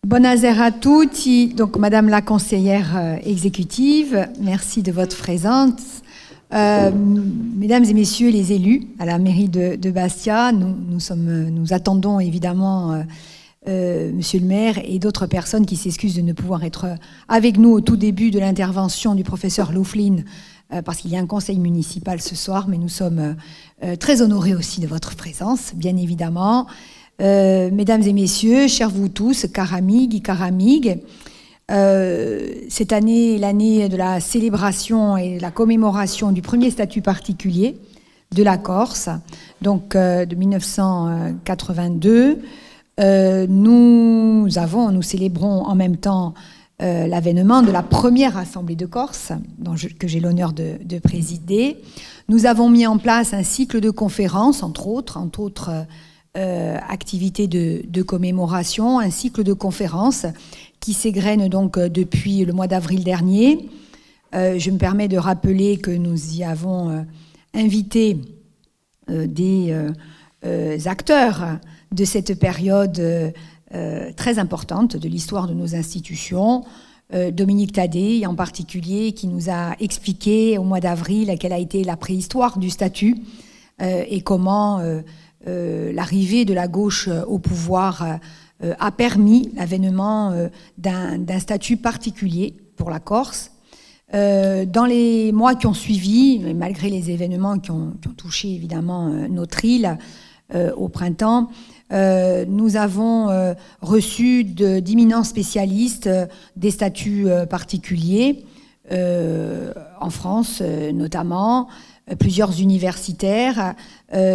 Buonasera a tutti. Donc, Madame la conseillère exécutive, merci de votre présence. Mesdames et messieurs les élus à la mairie de Bastia, nous attendons évidemment monsieur le maire et d'autres personnes qui s'excusent de ne pouvoir être avec nous au tout début de l'intervention du professeur Loughlin, parce qu'il y a un conseil municipal ce soir, mais nous sommes très honorés aussi de votre présence, bien évidemment. Mesdames et messieurs, chers vous tous, caramig et caramig, cette année est l'année de la célébration et de la commémoration du premier statut particulier de la Corse, donc de 1982. Nous célébrons en même temps l'avènement de la première Assemblée de Corse, que j'ai l'honneur de présider. Nous avons mis en place un cycle de conférences, entre autres activités de commémoration, un cycle de conférences qui s'égrène donc depuis le mois d'avril dernier. Je me permets de rappeler que nous y avons invité des acteurs de cette période très importante de l'histoire de nos institutions. Dominique Tadé, en particulier, qui nous a expliqué au mois d'avril quelle a été la préhistoire du statut et comment l'arrivée de la gauche au pouvoir a permis l'avènement d'un statut particulier pour la Corse. Dans les mois qui ont suivi, malgré les événements qui ont touché évidemment notre île au printemps, nous avons reçu d'imminents spécialistes des statuts particuliers, en France notamment, plusieurs universitaires.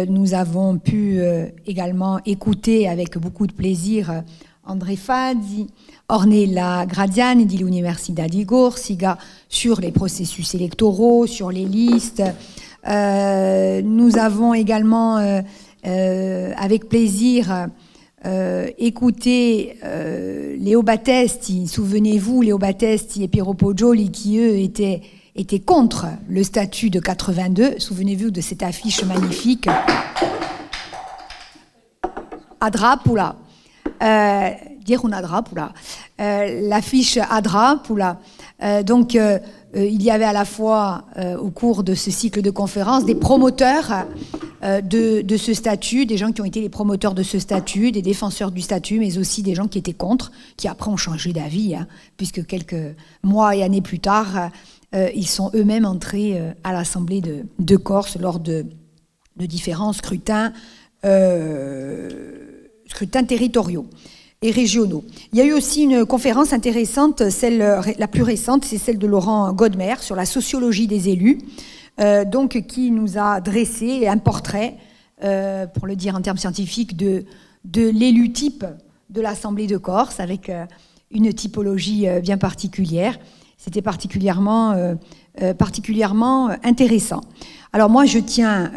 Nous avons pu également écouter avec beaucoup de plaisir André Fazzi, Ornella Graziani de l'Università di Corsica sur les processus électoraux, sur les listes. Nous avons également avec plaisir écouté Leo Battesti. Souvenez-vous, Leo Battesti et Piero Poggioli qui eux étaient contre le statut de 82. Souvenez-vous de cette affiche magnifique. Adrapula. Dire una drapula. L'affiche Adrapula. Donc, il y avait à la fois, au cours de ce cycle de conférences, des promoteurs de ce statut, des gens qui ont été les promoteurs de ce statut, des défenseurs du statut, mais aussi des gens qui étaient contre, qui après ont changé d'avis, puisque quelques mois et années plus tard, ils sont eux-mêmes entrés à l'Assemblée de Corse lors de différents scrutins territoriaux et régionaux. Il y a eu aussi une conférence intéressante, celle la plus récente, c'est celle de Laurent Godmer sur la sociologie des élus, donc qui nous a dressé un portrait, pour le dire en termes scientifiques, de l'élu type de l'Assemblée de Corse, avec une typologie bien particulière. C'était particulièrement intéressant. Alors moi, je tiens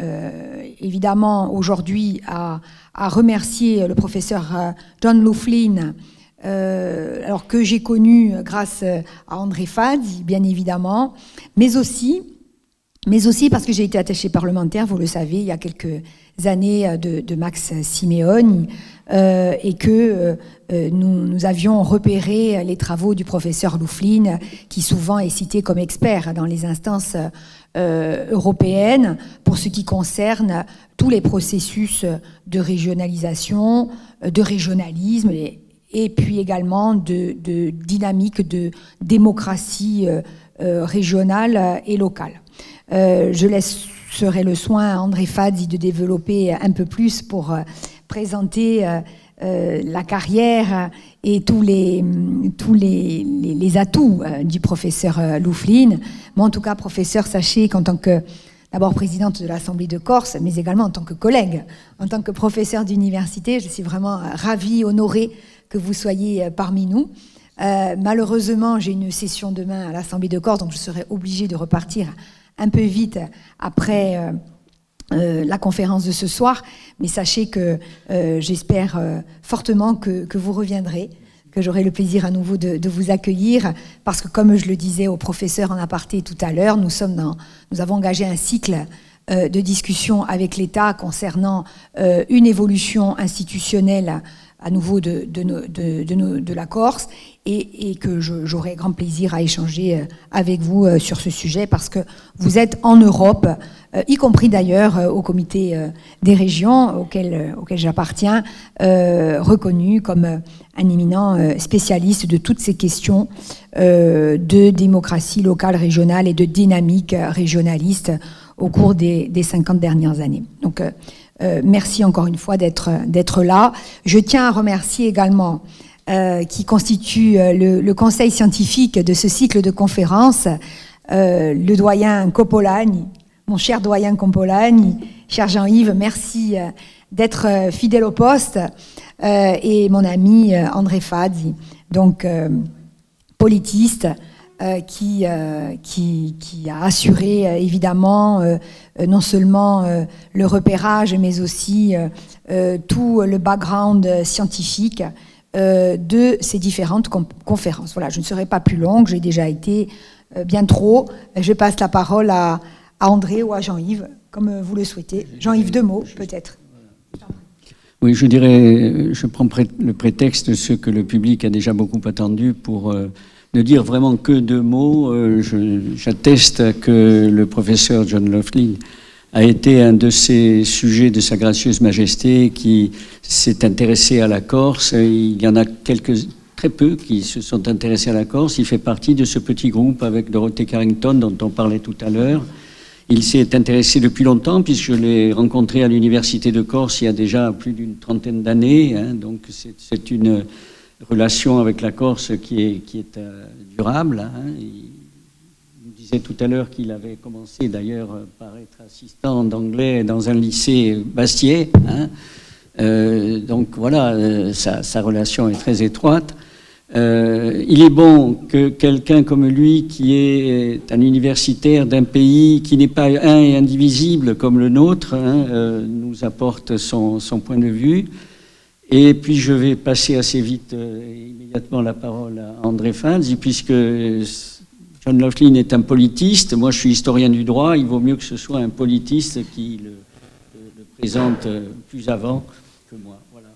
évidemment aujourd'hui à remercier le professeur John Loughlin, alors que j'ai connu grâce à André Fazzi, bien évidemment, mais aussi parce que j'ai été attachée parlementaire, vous le savez, il y a quelques années de Max Simeoni, et que nous avions repéré les travaux du professeur Loughlin, qui souvent est cité comme expert dans les instances européennes pour ce qui concerne tous les processus de régionalisation, de régionalisme, et puis également de dynamique de démocratie régionale et locale. Je laisserai le soin à André Fazzi de développer un peu plus pour présenter la carrière et tous les atouts du professeur Loughlin. Moi, en tout cas, professeur, sachez qu'en tant que, d'abord présidente de l'Assemblée de Corse, mais également en tant que collègue, en tant que professeur d'université, je suis vraiment ravie, honorée que vous soyez parmi nous. Malheureusement, j'ai une session demain à l'Assemblée de Corse, donc je serai obligée de repartir un peu vite après la conférence de ce soir, mais sachez que j'espère fortement que vous reviendrez, que j'aurai le plaisir à nouveau de vous accueillir, parce que comme je le disais au professeur en aparté tout à l'heure, nous avons engagé un cycle de discussion avec l'État concernant une évolution institutionnelle à nouveau de la Corse et que j'aurai grand plaisir à échanger avec vous sur ce sujet parce que vous êtes en Europe, y compris d'ailleurs au comité des régions auquel j'appartiens, reconnu comme un éminent spécialiste de toutes ces questions de démocratie locale, régionale et de dynamique régionaliste au cours des 50 dernières années. Donc, merci encore une fois d'être là. Je tiens à remercier également qui constitue le conseil scientifique de ce cycle de conférences, le doyen Copolani, mon cher doyen Copolani, cher Jean-Yves, merci d'être fidèle au poste, et mon ami André Fazzi, donc politiste, qui a assuré évidemment non seulement le repérage mais aussi tout le background scientifique de ces différentes conférences. Voilà, je ne serai pas plus longue, j'ai déjà été bien trop. Je passe la parole à André ou à Jean-Yves, comme vous le souhaitez. Jean-Yves, 2 mots peut-être. Oui, je dirais, je prends le prétexte de ce que le public a déjà beaucoup attendu pour ne dire vraiment que 2 mots. J'atteste que le professeur John Laughlin a été un de ces sujets de Sa Gracieuse Majesté qui s'est intéressé à la Corse. Il y en a très peu qui se sont intéressés à la Corse. Il fait partie de ce petit groupe avec Dorothée Carrington dont on parlait tout à l'heure. Il s'est intéressé depuis longtemps puisque je l'ai rencontré à l'Université de Corse il y a déjà plus d'une 30aine d'années. Donc c'est une relation avec la Corse qui est durable. Il nous disait tout à l'heure qu'il avait commencé d'ailleurs par être assistant d'anglais dans un lycée Bastiais. Donc voilà, sa relation est très étroite. Il est bon que quelqu'un comme lui, qui est un universitaire d'un pays qui n'est pas un et indivisible comme le nôtre, nous apporte son point de vue. Et puis je vais passer assez vite immédiatement la parole à André Fazzi, puisque John Laughlin est un politiste. Moi, je suis historien du droit. Il vaut mieux que ce soit un politiste qui le présente plus avant que moi. Voilà.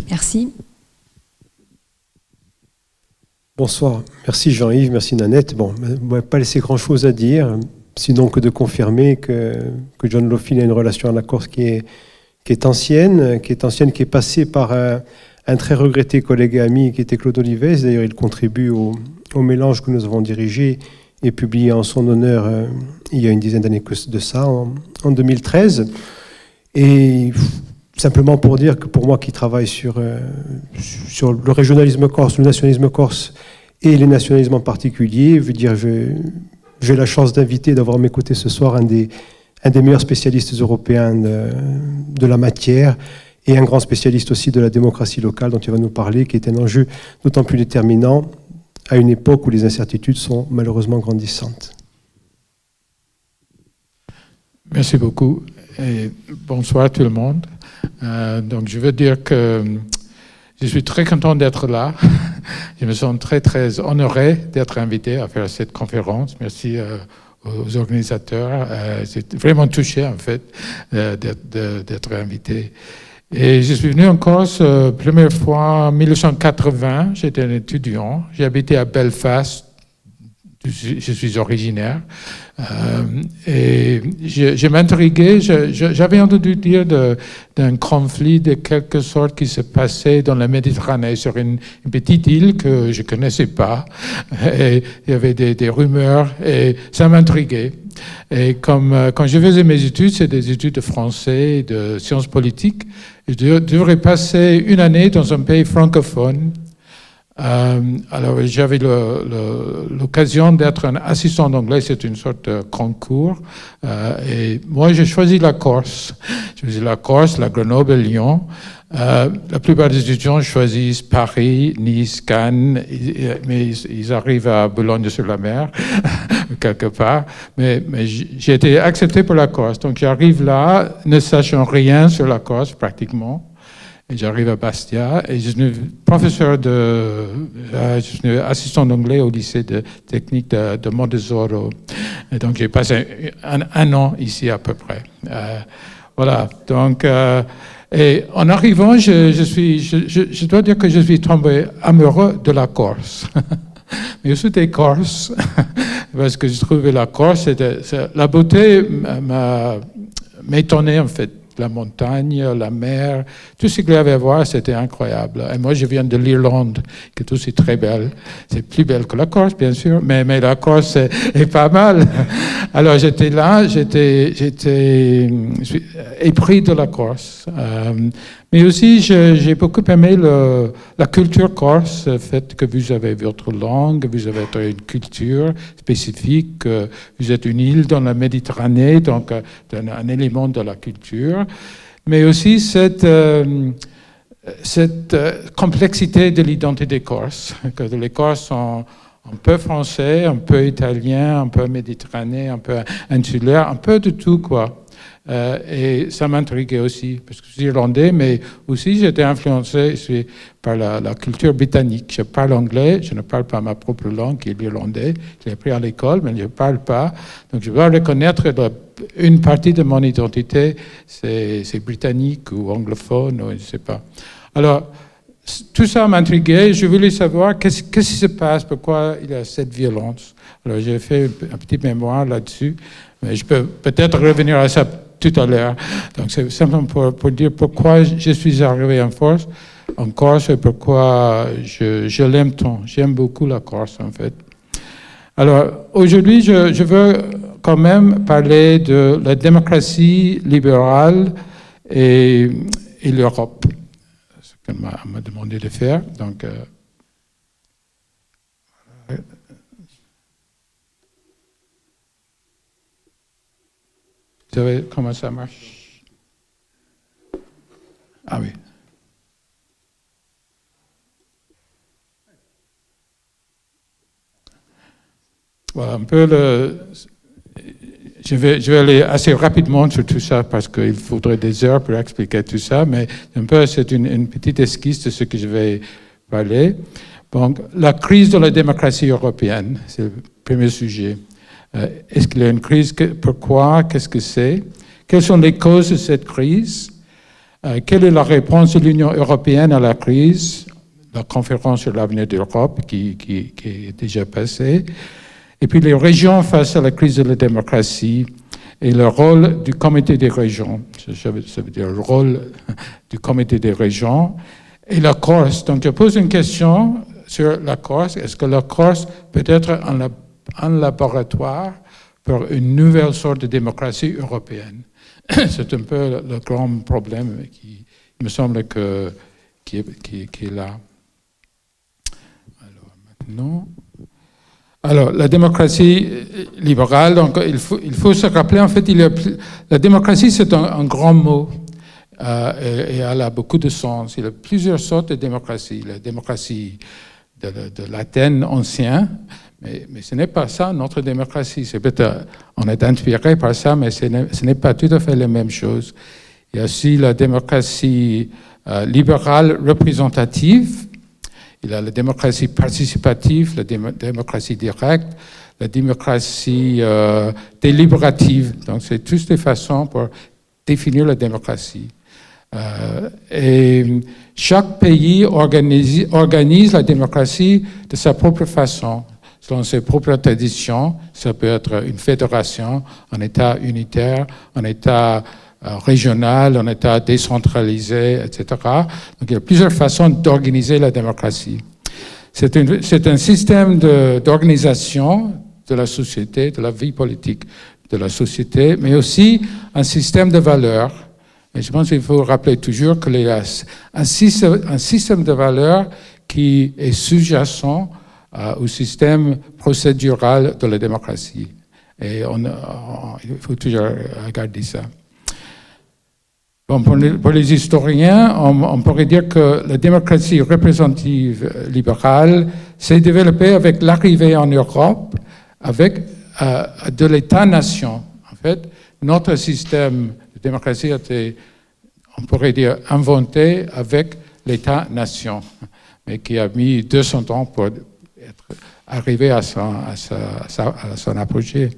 Merci. Bonsoir. Merci Jean-Yves, merci Nanette. Bon, on ne va pas laisser grand-chose à dire, sinon que de confirmer que John Laughlin a une relation à la Corse qui est ancienne, qui est passée par un très regretté collègue et ami qui était Claude Olives. D'ailleurs, il contribue au mélange que nous avons dirigé et publié en son honneur il y a une dizaine d'années de ça, en 2013. Et simplement pour dire que pour moi qui travaille sur le régionalisme corse, le nationalisme corse et les nationalismes en particulier, j'ai la chance d'avoir à mes côtés ce soir un des meilleurs spécialistes européens de la matière et un grand spécialiste aussi de la démocratie locale dont il va nous parler, qui est un enjeu d'autant plus déterminant à une époque où les incertitudes sont malheureusement grandissantes. Merci beaucoup et bonsoir tout le monde. Donc je veux dire que je suis très content d'être là. Je me sens très très honoré d'être invité à faire cette conférence. Merci aux organisateurs. J'ai vraiment touché en fait d'être invité. Et je suis venu en Corse première fois en 1980. J'étais un étudiant. J'ai habité à Belfast. Je suis originaire. Et je m'intriguais. J'avais entendu dire d'un conflit de quelque sorte qui se passait dans la Méditerranée sur une petite île que je ne connaissais pas. Et il y avait des rumeurs et ça m'intriguait. Et quand je faisais mes études, c'est des études de français et de sciences politiques, je devrais passer une année dans un pays francophone. Alors j'avais l'occasion d'être un assistant d'anglais, c'est une sorte de concours. Et moi j'ai choisi la Corse. J'ai choisi la Corse, la Grenoble et Lyon. La plupart des étudiants choisissent Paris, Nice, Cannes, mais ils arrivent à Boulogne-sur-la-Mer, quelque part. Mais j'ai été accepté pour la Corse. Donc j'arrive là, ne sachant rien sur la Corse pratiquement. Et j'arrive à Bastia et je suis professeur je suis assistant d'anglais au lycée de technique de Montesoro. Et donc j'ai passé un an ici à peu près. Voilà. Donc Et en arrivant, je dois dire que je suis tombé amoureux de la Corse. Mais aussi des Corses, parce que je trouvais la Corse, la beauté m'étonnait en fait. La montagne, la mer, tout ce qu'il y avait à voir, c'était incroyable. Et moi, je viens de l'Irlande, qui est aussi très belle. C'est plus belle que la Corse, bien sûr, mais la Corse est pas mal. Alors, j'étais là, j'étais épris de la Corse. Mais aussi, j'ai beaucoup aimé la culture corse, le fait que vous avez votre langue, vous avez une culture spécifique, vous êtes une île dans la Méditerranée, donc un élément de la culture, mais aussi cette complexité de l'identité corse, que les Corses sont un peu français, un peu italien, un peu méditerranéen, un peu insulaire, un peu de tout, quoi. Et ça m'intriguait aussi, parce que je suis irlandais, mais aussi j'étais influencé par la culture britannique. Je parle anglais, je ne parle pas ma propre langue, qui est l'irlandais. Je l'ai appris à l'école, mais je ne parle pas. Donc je dois reconnaître une partie de mon identité, c'est britannique ou anglophone, ou je ne sais pas. Alors, tout ça m'intriguait. Je voulais savoir qu'est-ce qui se passe, pourquoi il y a cette violence. Alors j'ai fait un petit mémoire là-dessus, mais je peux peut-être revenir à ça tout à l'heure. Donc c'est simplement pour dire pourquoi je suis arrivé en Corse et pourquoi je l'aime tant. J'aime beaucoup la Corse en fait. Alors aujourd'hui, je veux quand même parler de la démocratie libérale et l'Europe. Ce qu'elle m'a demandé de faire. Donc, vous savez comment ça marche? Ah oui. Voilà un peu je vais aller assez rapidement sur tout ça parce qu'il faudrait des heures pour expliquer tout ça, mais un peu c'est une petite esquisse de ce que je vais parler. Donc, la crise de la démocratie européenne, c'est le premier sujet. Est-ce qu'il y a une crise? Pourquoi? Qu'est-ce que c'est? Quelles sont les causes de cette crise? Quelle est la réponse de l'Union européenne à la crise? La conférence sur l'avenir de l'Europe qui est déjà passée. Et puis les régions face à la crise de la démocratie et le rôle du comité des régions. Ça veut dire le rôle du comité des régions et la Corse. Donc je pose une question sur la Corse. Est-ce que la Corse peut être un laboratoire pour une nouvelle sorte de démocratie européenne? C'est un peu le grand problème qui me semble qui est là. Alors maintenant... Alors, la démocratie libérale, donc il faut se rappeler, en fait, la démocratie, c'est un grand mot, et elle a beaucoup de sens. Il y a plusieurs sortes de démocratie. La démocratie de l'Athènes ancien, mais ce n'est pas ça, notre démocratie. On est inspiré par ça, mais ce n'est pas tout à fait la même chose. Il y a aussi la démocratie libérale représentative. Il y a la démocratie participative, la démocratie directe, la démocratie délibérative. Donc, c'est toutes des façons pour définir la démocratie. Et chaque pays organise la démocratie de sa propre façon, selon ses propres traditions. Ça peut être une fédération, un État unitaire, un État régional, un État décentralisé, etc. Donc il y a plusieurs façons d'organiser la démocratie. C'est un système d'organisation de la société, de la vie politique de la société, mais aussi un système de valeurs. Et je pense qu'il faut rappeler toujours qu'il y a un système de valeurs qui est sous-jacent au système procédural de la démocratie. Et il faut toujours regarder ça. Bon, pour les historiens, on pourrait dire que la démocratie représentative libérale s'est développée avec l'arrivée en Europe avec de l'État-nation. En fait, notre système de démocratie a été, on pourrait dire, inventé avec l'État-nation, mais qui a mis 200 ans pour arriver à son apogée.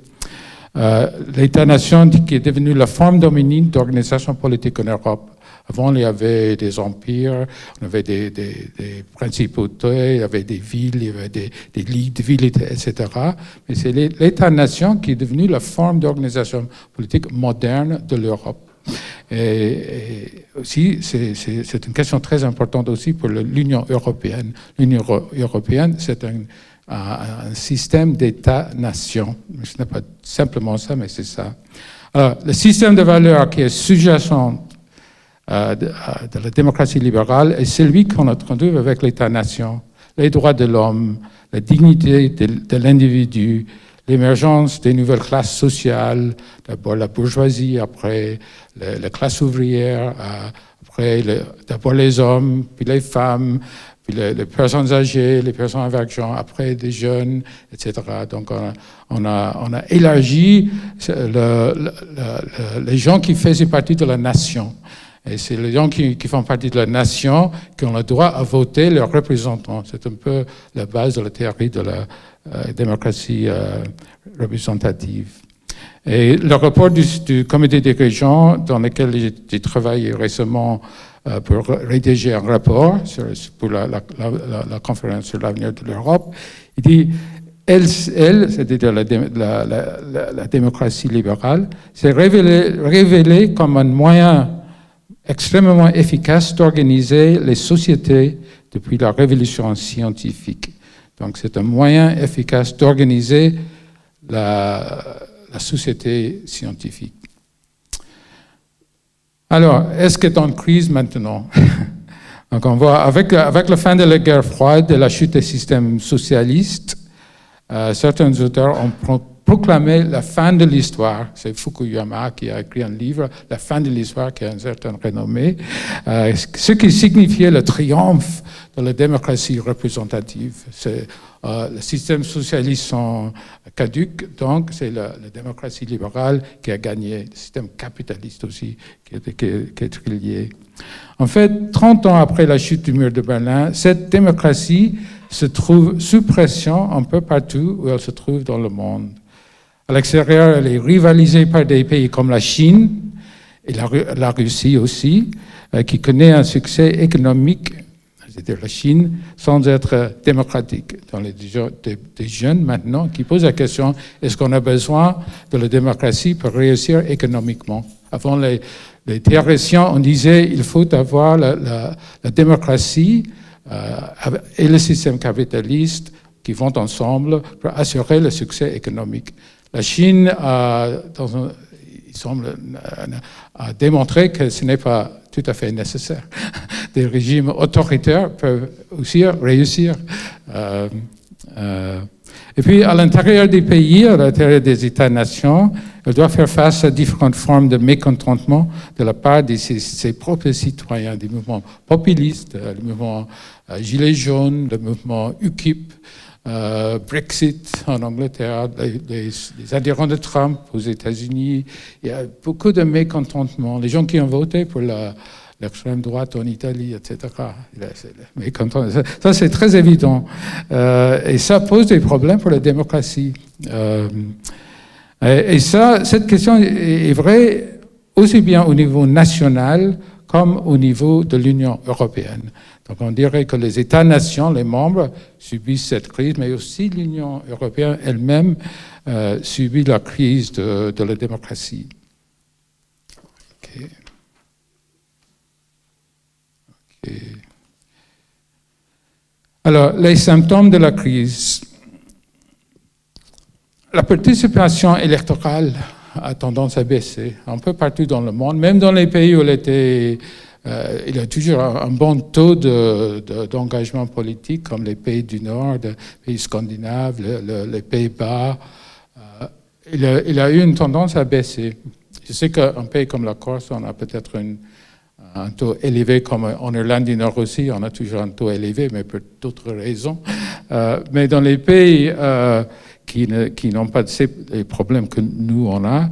L'État-nation qui est devenu la forme dominante d'organisation politique en Europe Avant, il y avait des empires, on avait des principautés, il y avait des villes, il y avait des ligues de villes, etc. Mais c'est l'État-nation qui est devenu la forme d'organisation politique moderne de l'Europe. Et aussi, c'est une question très importante aussi pour l'Union européenne. L'Union européenne, c'est un système d'État-nation. Ce n'est pas simplement ça, mais c'est ça. Alors, le système de valeurs qui est sous-jacent de la démocratie libérale est celui qu'on retrouve avec l'État-nation. Les droits de l'homme, la dignité de l'individu, l'émergence des nouvelles classes sociales, d'abord la bourgeoisie, après la classe ouvrière, après d'abord les hommes, puis les femmes, puis les personnes âgées, les personnes avec gens, après des jeunes, etc. Donc on a élargi les gens qui faisaient partie de la nation. Et c'est les gens qui font partie de la nation qui ont le droit à voter leurs représentants. C'est un peu la base de la théorie de la démocratie représentative. Et le rapport du comité des régions, dans lequel j'ai travaillé récemment pour rédiger un rapport pour la conférence sur l'avenir de l'Europe, il dit c'est-à-dire la démocratie libérale, s'est révélée comme un moyen extrêmement efficace d'organiser les sociétés depuis la révolution scientifique. Donc c'est un moyen efficace d'organiser la société scientifique. Alors, est-ce qu'elle est en crise maintenant? Donc on voit, avec la fin de la guerre froide et la chute des systèmes socialistes, certains auteurs ont proclamé la fin de l'histoire. C'est Fukuyama qui a écrit un livre, La fin de l'histoire, qui a une certaine renommée, ce qui signifiait le triomphe de la démocratie représentative. Le système socialiste sont caduques, donc c'est la démocratie libérale qui a gagné, le système capitaliste aussi qui est lié. En fait, 30 ans après la chute du mur de Berlin, cette démocratie se trouve sous pression un peu partout où elle se trouve dans le monde. À l'extérieur, elle est rivalisée par des pays comme la Chine et la Russie aussi, qui connaît un succès économique, c'est-à-dire la Chine, sans être démocratique. Dans des jeunes maintenant qui posent la question, est-ce qu'on a besoin de la démocratie pour réussir économiquement? Avant les théoriciens, on disait il faut avoir la démocratie et le système capitaliste qui vont ensemble pour assurer le succès économique. La Chine il semble, a démontré que ce n'est pas tout à fait nécessaire. Des régimes autoritaires peuvent aussi réussir. Et puis, à l'intérieur des pays, à l'intérieur des États-nations, elle doit faire face à différentes formes de mécontentement de la part de ses propres citoyens, des mouvements populistes, le mouvement Gilets jaunes, le mouvement UKIP, Brexit en Angleterre, les adhérents de Trump aux États-Unis. Il y a beaucoup de mécontentement. Les gens qui ont voté pour l'extrême droite en Italie, etc. Ça, c'est très évident. Et ça pose des problèmes pour la démocratie. Et cette question est vraie aussi bien au niveau national comme au niveau de l'Union européenne. Donc on dirait que les États-nations, les membres, subissent cette crise, mais aussi l'Union européenne elle-même subit la crise de la démocratie. Okay. Alors, les symptômes de la crise. La participation électorale a tendance à baisser un peu partout dans le monde, même dans les pays où il y a toujours un bon taux d'engagement politique, comme les pays du Nord, les pays scandinaves, les Pays-Bas. Il y a eu une tendance à baisser. Je sais qu'un pays comme la Corse, on a peut-être un taux élevé, comme en Irlande du Nord aussi, on a toujours un taux élevé, mais pour d'autres raisons. Mais dans les pays qui n'ont pas les problèmes que nous, on a,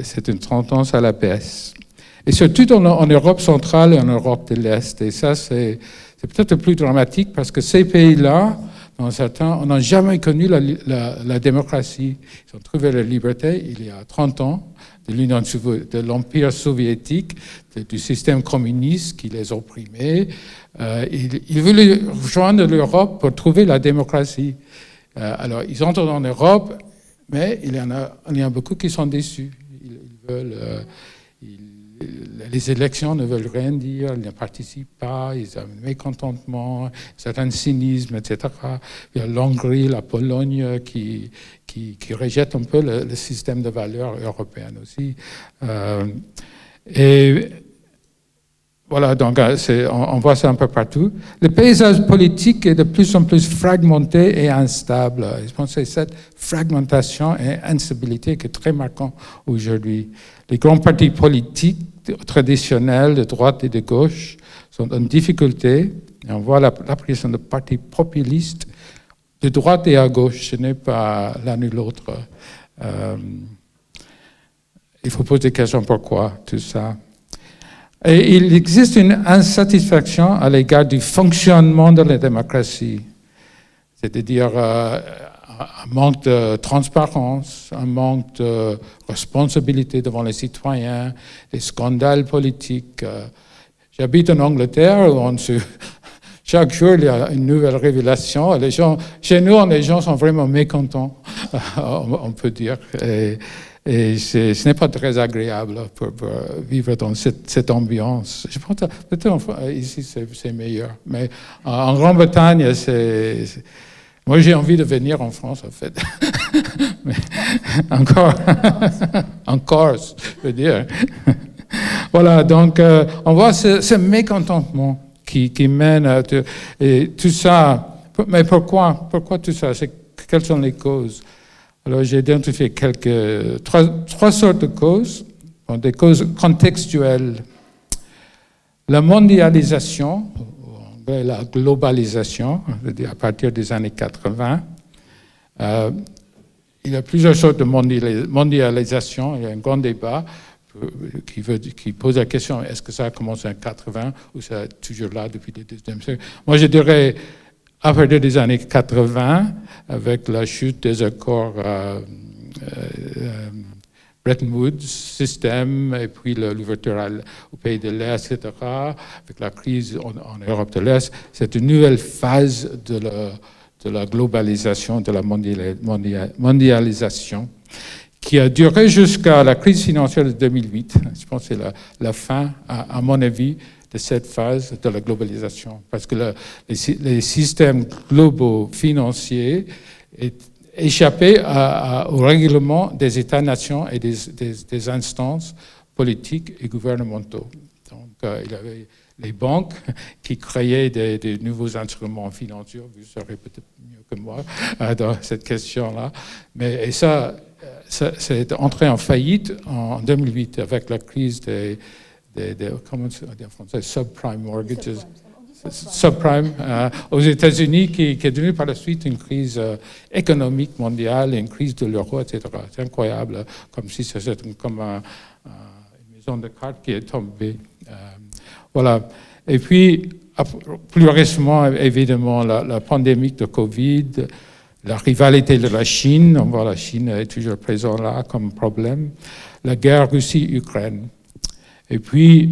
c'est une tendance à la baisse. Et surtout en Europe centrale et en Europe de l'Est. Et ça, c'est peut-être plus dramatique parce que ces pays-là dont certains n'ont jamais connu la démocratie. Ils ont trouvé la liberté il y a 30 ans de l'Empire soviétique, du système communiste qui les opprimait. Ils voulaient rejoindre l'Europe pour trouver la démocratie. Alors, ils entrent en Europe, mais il y a beaucoup qui sont déçus. Ils veulent... les élections ne veulent rien dire, ils ne participent pas, ils ont un mécontentement, un certain cynisme, etc. Il y a l'Hongrie, la Pologne qui rejettent un peu le système de valeurs européen aussi. Et voilà, donc on voit ça un peu partout. Le paysage politique est de plus en plus fragmenté et instable. Je pense que c'est cette fragmentation et instabilité qui est très marquante aujourd'hui. Les grands partis politiques traditionnels de droite et de gauche sont en difficulté. Et on voit l'apparition de partis populistes de droite et à gauche. Ce n'est pas l'un ou l'autre. Il faut poser des questions pourquoi tout ça. Et il existe une insatisfaction à l'égard du fonctionnement de la démocratie, c'est-à-dire un manque de transparence, un manque de responsabilité devant les citoyens, des scandales politiques. J'habite en Angleterre où chaque jour il y a une nouvelle révélation. Chez nous, les gens sont vraiment mécontents, on peut dire. Et ce n'est pas très agréable pour vivre dans cette ambiance. Je pense peut-être ici c'est meilleur. Mais en Grande-Bretagne, moi j'ai envie de venir en France en fait. Mais en Corse, je veux dire. Voilà, donc on voit ce mécontentement qui mène à et tout ça. Mais pourquoi tout ça? Quelles sont les causes? Alors, j'ai identifié trois sortes de causes, des causes contextuelles. La mondialisation, en anglais la globalisation, à partir des années 80. Il y a plusieurs sortes de mondialisation. Il y a un grand débat qui pose la question, est-ce que ça a commencé en 80 ou ça est toujours là depuis le 19e siècle? Moi, je dirais... À partir des années 80, avec la chute des accords Bretton Woods, système, et puis l'ouverture au pays de l'Est, etc., avec la crise en Europe de l'Est, c'est une nouvelle phase de la globalisation, de la mondialisation, qui a duré jusqu'à la crise financière de 2008. Je pense que c'est la fin, à mon avis, de cette phase de la globalisation. Parce que les systèmes globaux financiers échappaient au règlement des États-nations et des instances politiques et gouvernementaux. Donc, il y avait les banques qui créaient des nouveaux instruments financiers, vous saurez peut-être mieux que moi dans cette question-là. Et ça c'est entré en faillite en 2008 avec la crise comment on dit en français, subprime mortgages, subprime aux États-Unis, qui est devenue par la suite une crise économique mondiale, une crise de l'euro, etc. C'est incroyable, comme si c'était comme une maison de cartes qui est tombée. Voilà. Et puis, plus récemment, évidemment, la pandémie de Covid, la rivalité de la Chine, on voit la Chine est toujours présente là comme problème, la guerre Russie-Ukraine. Et puis,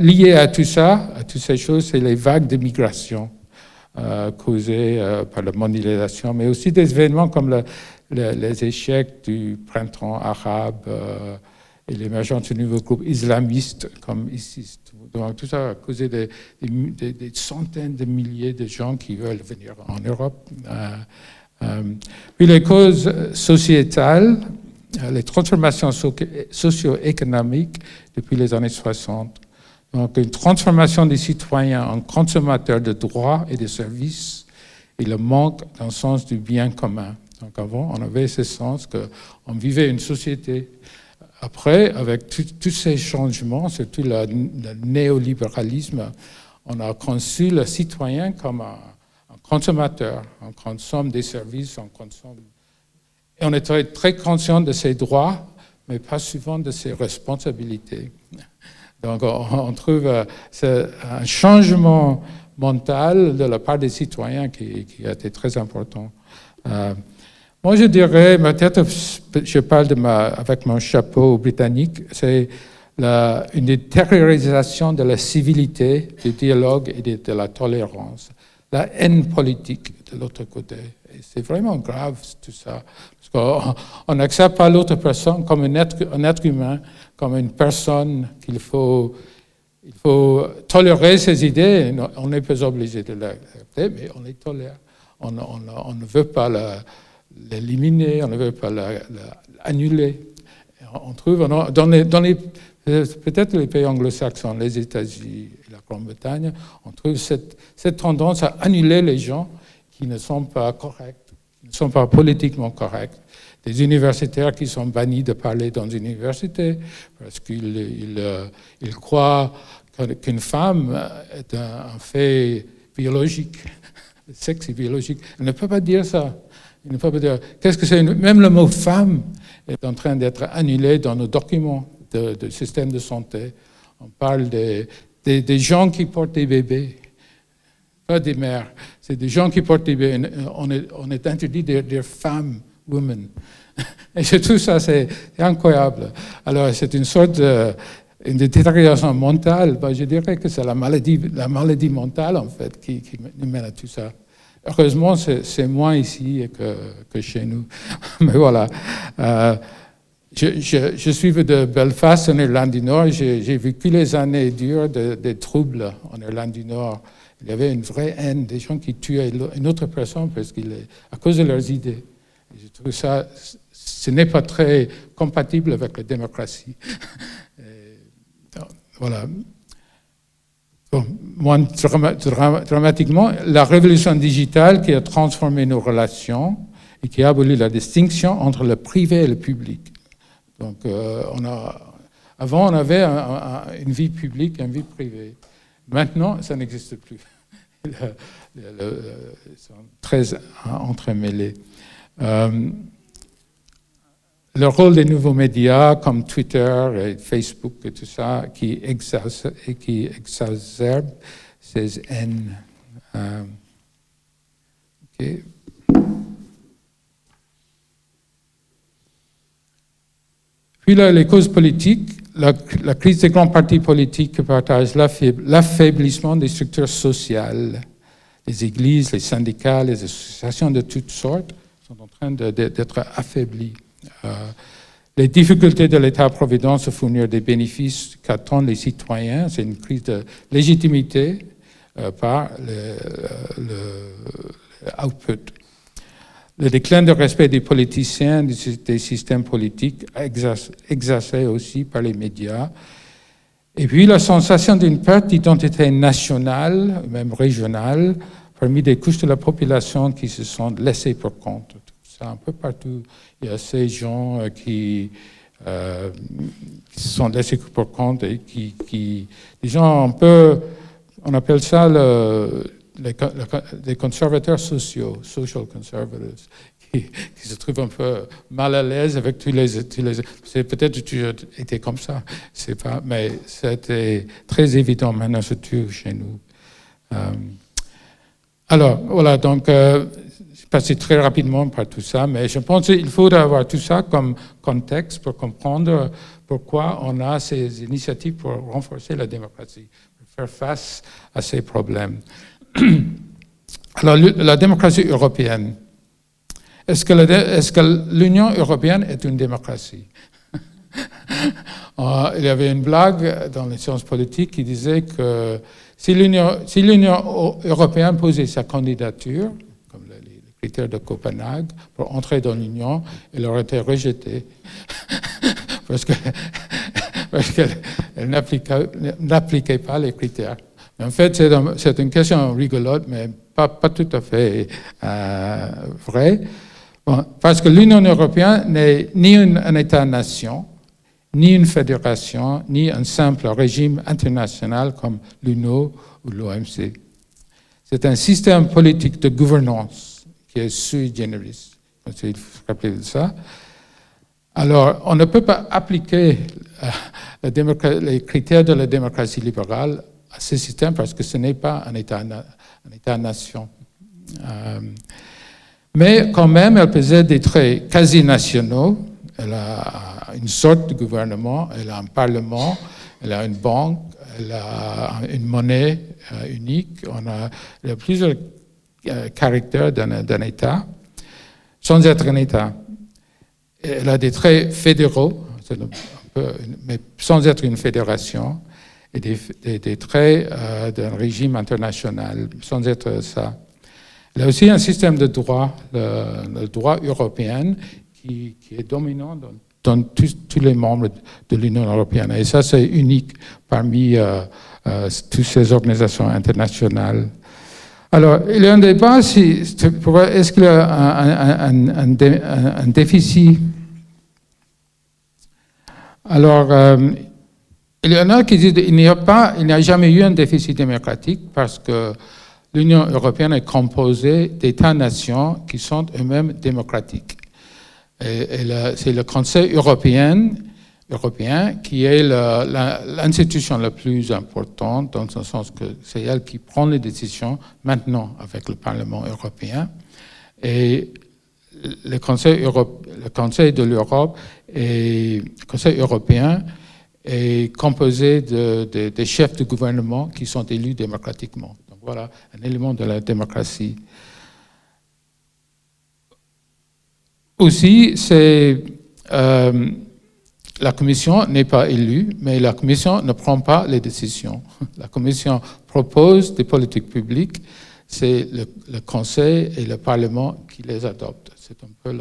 lié à tout ça, à toutes ces choses, c'est les vagues de migration causées par la mondialisation, mais aussi des événements comme les échecs du printemps arabe et l'émergence de nouveaux groupes islamistes comme ISIS. Donc, tout ça a causé des centaines de milliers de gens qui veulent venir en Europe. Puis les causes sociétales, les transformations socio-économiques depuis les années 60. Donc, une transformation des citoyens en consommateurs de droits et de services et le manque d'un sens du bien commun. Donc, avant, on avait ce sens qu'on vivait une société. Après, avec tous ces changements, surtout le néolibéralisme, on a conçu le citoyen comme un consommateur. On consomme des services, on consomme... Et on est très conscient de ses droits, mais pas souvent de ses responsabilités. Donc, on trouve un changement mentale de la part des citoyens qui a été très important. Moi, je dirais, peut-être je parle avec mon chapeau britannique, c'est une détériorisation de la civilité, du dialogue et de la tolérance. La haine politique de l'autre côté. Et c'est vraiment grave tout ça. Parce qu'on n'accepte pas l'autre personne comme un être humain, comme une personne qu'il faut tolérer ses idées. On n'est pas obligé de l'accepter, mais on les tolère. On ne veut pas l'éliminer, on ne veut pas l'annuler. On trouve peut-être les pays anglo-saxons, les États-Unis et la Grande-Bretagne, on trouve cette tendance à annuler les gens qui ne sont pas corrects, qui ne sont pas politiquement corrects. Des universitaires qui sont bannis de parler dans une université parce qu'ils croient qu'une femme est un fait biologique, le sexe est biologique. Elle ne peut pas dire ça. Il ne peut pas dire. Qu'est-ce que c'est? Même le mot femme est en train d'être annulé dans nos documents de système de santé. On parle des gens qui portent des bébés, pas des mères. C'est des gens qui portent des bébés. On est interdit de dire femme, woman. Et je trouve ça, c'est incroyable. Alors, c'est une sorte une détérioration mentale. Ben, je dirais que c'est la maladie mentale, en fait, qui nous mène à tout ça. Heureusement, c'est moins ici que chez nous. Mais voilà. Je suis de Belfast, en Irlande du Nord. J'ai vécu les années dures des troubles en Irlande du Nord. Il y avait une vraie haine, des gens qui tuaient une autre personne à cause de leurs idées. Et je trouve ça, ce n'est pas très compatible avec la démocratie. Voilà. Bon, moins dramatiquement, la révolution digitale qui a transformé nos relations et qui a aboli la distinction entre le privé et le public. Donc, avant, on avait une vie publique et une vie privée. Maintenant, ça n'existe plus. Ils sont très entremêlés. Le rôle des nouveaux médias comme Twitter et Facebook et tout ça qui exacerbe ces haines. Okay. Puis là, les causes politiques, la crise des grands partis politiques partagent l'affaiblissement des structures sociales. Les églises, les syndicats, les associations de toutes sortes sont en train d'être affaiblies. Les difficultés de l'État-providence à fournir des bénéfices qu'attendent les citoyens, c'est une crise de légitimité par le output. Le déclin de respect des politiciens, des systèmes politiques, exercé aussi par les médias. Et puis la sensation d'une perte d'identité nationale, même régionale, parmi des couches de la population qui se sont laissées pour compte. Un peu partout, il y a ces gens qui se sont laissés pour compte et des gens un peu, on appelle ça les conservateurs sociaux, social conservatives, qui se trouvent un peu mal à l'aise avec tous les c'est peut-être que tu étais comme ça, c'est pas, mais c'était très évident maintenant, surtout chez nous. Alors, voilà, donc, passé très rapidement par tout ça, mais je pense qu'il faut avoir tout ça comme contexte pour comprendre pourquoi on a ces initiatives pour renforcer la démocratie, pour faire face à ces problèmes. Alors, la démocratie européenne. Est-ce que l'Union européenne est une démocratie? Il y avait une blague dans les sciences politiques qui disait que si l'Union européenne posait sa candidature, comme les critères de Copenhague, pour entrer dans l'Union, elle aurait été rejetée. parce qu'elle n'appliquait pas les critères. Mais en fait, c'est une question rigolote, mais pas tout à fait vraie. Bon, parce que l'Union européenne n'est ni un État-nation, ni une fédération, ni un simple régime international comme l'UNO ou l'OMC. C'est un système politique de gouvernance qui est sui generis. Il faut se rappeler de ça. Alors, on ne peut pas appliquer les critères de la démocratie libérale à ce système parce que ce n'est pas un État-nation. Mais quand même, elle possède des traits quasi nationaux. Elle a une sorte de gouvernement, elle a un parlement, elle a une banque, elle a une monnaie unique. Il y a plusieurs caractères d'un État, sans être un État. Elle a des traits fédéraux, mais sans être une fédération, et des traits d'un régime international, sans être ça. Elle a aussi un système de droit, le droit européen, qui est dominant dans tous les membres de l'Union européenne. Et ça, c'est unique parmi toutes ces organisations internationales. Alors, il y a un débat, est-ce qu'il y a un déficit? Alors, il y en a qui disent qu'il n'y a jamais eu un déficit démocratique parce que l'Union européenne est composée d'États-nations qui sont eux-mêmes démocratiques. C'est le Conseil européen qui est l'institution la plus importante, dans le sens que c'est elle qui prend les décisions maintenant avec le Parlement européen. Et le Conseil de l'Europe et le Conseil européen est composé des chefs de gouvernement qui sont élus démocratiquement. Donc voilà un élément de la démocratie. Aussi, la Commission n'est pas élue, mais la Commission ne prend pas les décisions. La Commission propose des politiques publiques, c'est le Conseil et le Parlement qui les adoptent. C'est un peu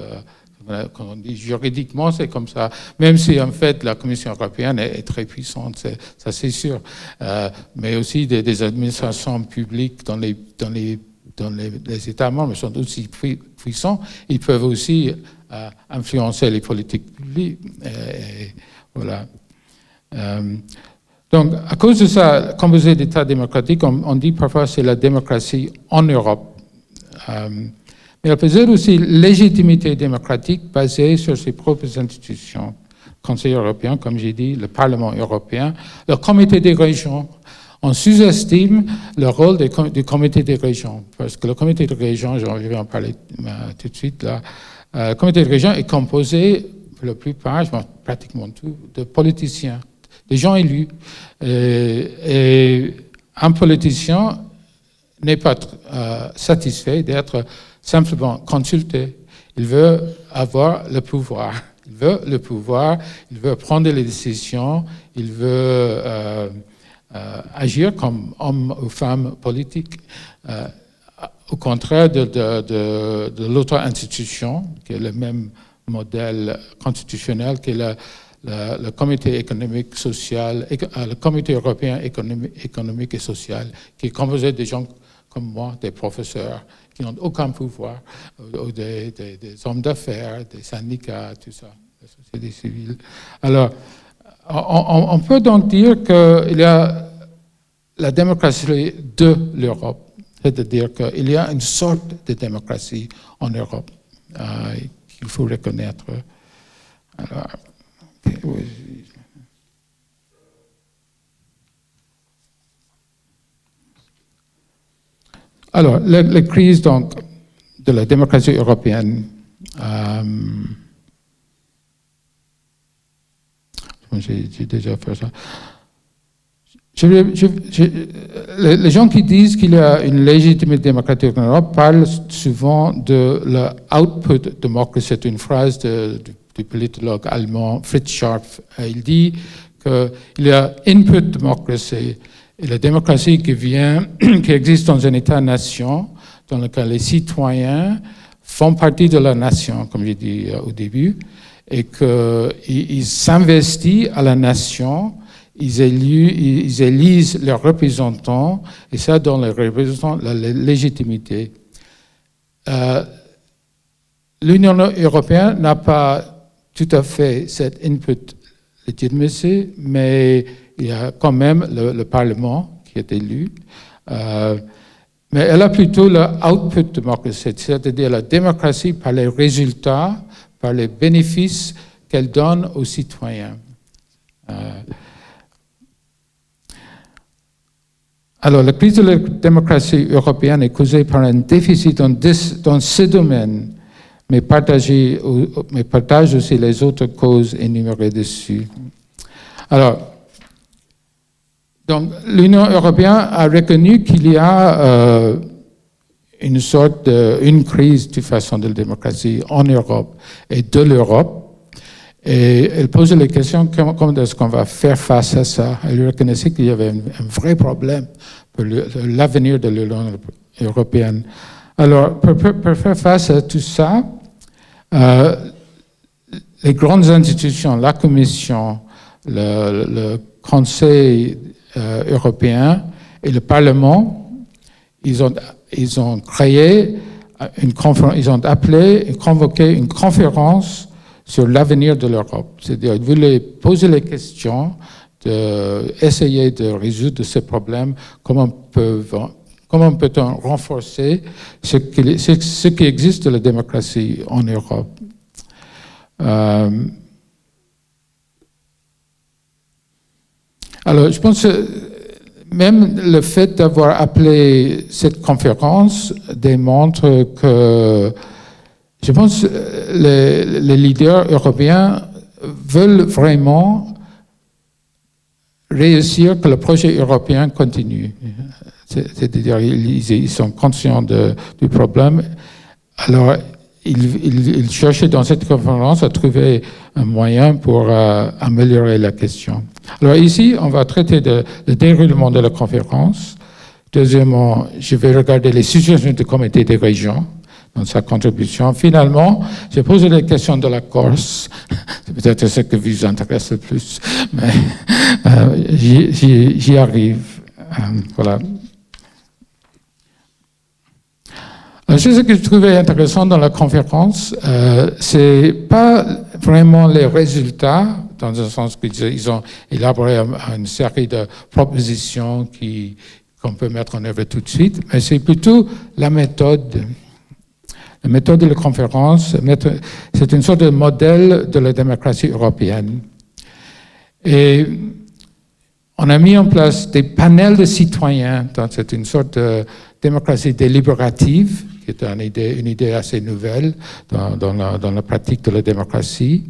comme on dit, juridiquement, c'est comme ça. Même si, en fait, la Commission européenne est très puissante, ça c'est sûr. Mais aussi des administrations publiques dans les États membres sont aussi puissants. Ils peuvent aussi influencer les politiques publiques. Voilà. Donc, à cause de ça, composé d'États démocratiques, on dit parfois que c'est la démocratie en Europe. Mais elle possède aussi légitimité démocratique basée sur ses propres institutions. Le Conseil européen, comme j'ai dit, le Parlement européen, le Comité des régions. On sous-estime le rôle du Comité des régions, parce que le Comité des régions, je vais en parler tout de suite là, le Comité des régions est composé, pour la plupart, pratiquement tout, de politiciens, des gens élus. Et un politicien n'est pas satisfait d'être simplement consulté. Il veut avoir le pouvoir. Il veut le pouvoir, il veut prendre les décisions, il veut agir comme homme ou femme politique. Au contraire de l'autre institution, qui est le même modèle constitutionnel que le Comité économique social, le Comité européen économique et social, qui est composé de gens comme moi, des professeurs, qui n'ont aucun pouvoir, ou des hommes d'affaires, des syndicats, tout ça, la société civile. Alors, on peut donc dire qu'il y a la démocratie de l'Europe. C'est-à-dire qu'il y a une sorte de démocratie en Europe qu'il faut reconnaître. Alors, la crise donc, de la démocratie européenne, j'ai déjà fait ça. Les gens qui disent qu'il y a une légitimité démocratique en Europe parlent souvent de l'output democracy. C'est une phrase du politologue allemand Fritz Scharpf. Il dit qu'il y a input democracy, et la démocratie qui existe dans un État-nation, dans lequel les citoyens font partie de la nation, comme j'ai dit au début, et qu'ils s'investissent à la nation. Ils élisent leurs représentants, et ça donne les représentants la légitimité. L'Union européenne n'a pas tout à fait cette input legitimacy, mais il y a quand même le Parlement qui est élu. Mais elle a plutôt le output democracy, c'est-à-dire la démocratie par les résultats, par les bénéfices qu'elle donne aux citoyens. Alors, la crise de la démocratie européenne est causée par un déficit dans ce domaine, mais partage aussi les autres causes énumérées dessus. Alors, donc, l'Union européenne a reconnu qu'il y a une crise de façon de la démocratie en Europe et de l'Europe. Et elle posait les questions, comment est-ce qu'on va faire face à ça? Elle reconnaissait qu'il y avait un vrai problème pour l'avenir de l'Union européenne. Alors, pour faire face à tout ça, les grandes institutions, la Commission, le Conseil européen et le Parlement, ils ont créé une conférence, ils ont appelé et convoqué une conférence sur l'avenir de l'Europe. C'est-à-dire, ils voulaient poser les questions, essayer de résoudre ces problèmes, comment peut-on renforcer ce qui existe de la démocratie en Europe. Alors, je pense que même le fait d'avoir appelé cette conférence démontre que, je pense, les leaders européens veulent vraiment réussir que le projet européen continue. C'est-à-dire, ils sont conscients du problème. Alors, ils cherchaient dans cette conférence à trouver un moyen pour améliorer la question. Alors ici, on va traiter le déroulement de la conférence. Deuxièmement, je vais regarder les suggestions du comité des régions dans sa contribution. Finalement, j'ai posé les questions de la Corse. C'est peut-être ce que vous intéresse le plus, mais j'y arrive. Voilà. Ce que je trouvais intéressant dans la conférence, c'est pas vraiment les résultats, dans le sens qu'ils ont élaboré une série de propositions qu'on peut mettre en œuvre tout de suite, mais c'est plutôt la méthode. La méthode de la conférence, c'est une sorte de modèle de la démocratie européenne. Et on a mis en place des panels de citoyens, donc c'est une sorte de démocratie délibérative, qui est une idée assez nouvelle dans la pratique de la démocratie,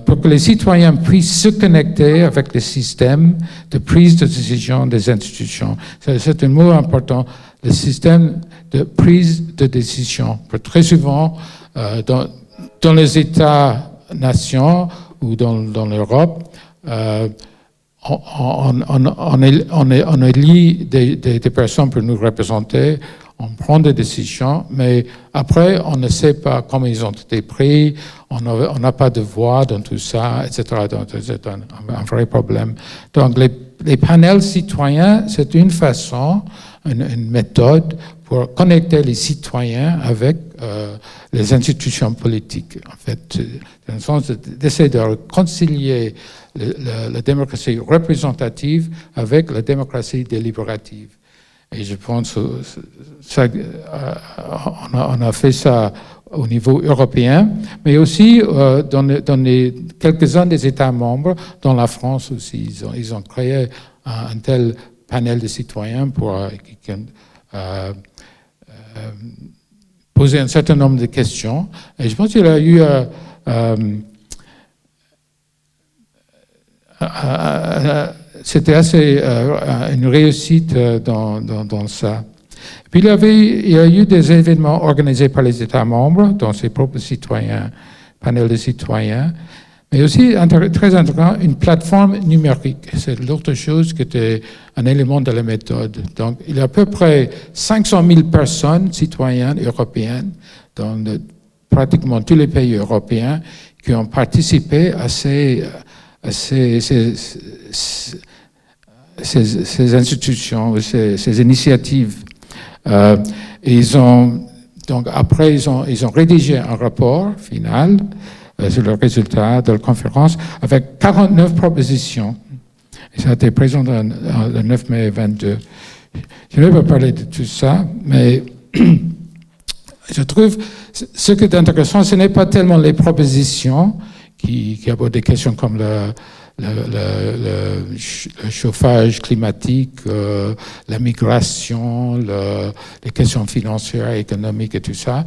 pour que les citoyens puissent se connecter avec le système de prise de décision des institutions. C'est un mot important, le système de prise de décision. Très souvent, dans les États-nations ou dans l'Europe, on élit des personnes pour nous représenter, on prend des décisions, mais après, on ne sait pas comment ils ont été pris, on n'a pas de voix dans tout ça, etc. Donc, c'est un vrai problème. Donc, les panels citoyens, c'est une façon, une méthode pour connecter les citoyens avec les institutions politiques. En fait, dans le sens d'essayer de réconcilier la démocratie représentative avec la démocratie délibérative. Et je pense on a fait ça au niveau européen, mais aussi dans quelques-uns des États membres, dans la France aussi. Ils ont créé un tel panel de citoyens pour poser un certain nombre de questions. Et je pense qu'il y a eu c'était assez une réussite dans ça. Puis il y a eu des événements organisés par les États membres, dont ses propres citoyens, panel de citoyens, mais aussi, très intéressant, une plateforme numérique. C'est l'autre chose qui était un élément de la méthode. Donc, il y a à peu près 500 000 personnes, citoyennes européennes, dans pratiquement tous les pays européens, qui ont participé à ces institutions, ces initiatives. Après, ils ont rédigé un rapport final sur le résultat de la conférence avec 49 propositions. Et ça a été présenté le 9 mai 22. Je ne vais pas parler de tout ça, mais je trouve ce qui est intéressant, ce n'est pas tellement les propositions qui abordent des questions comme le chauffage climatique, la migration, les questions financières, économiques et tout ça.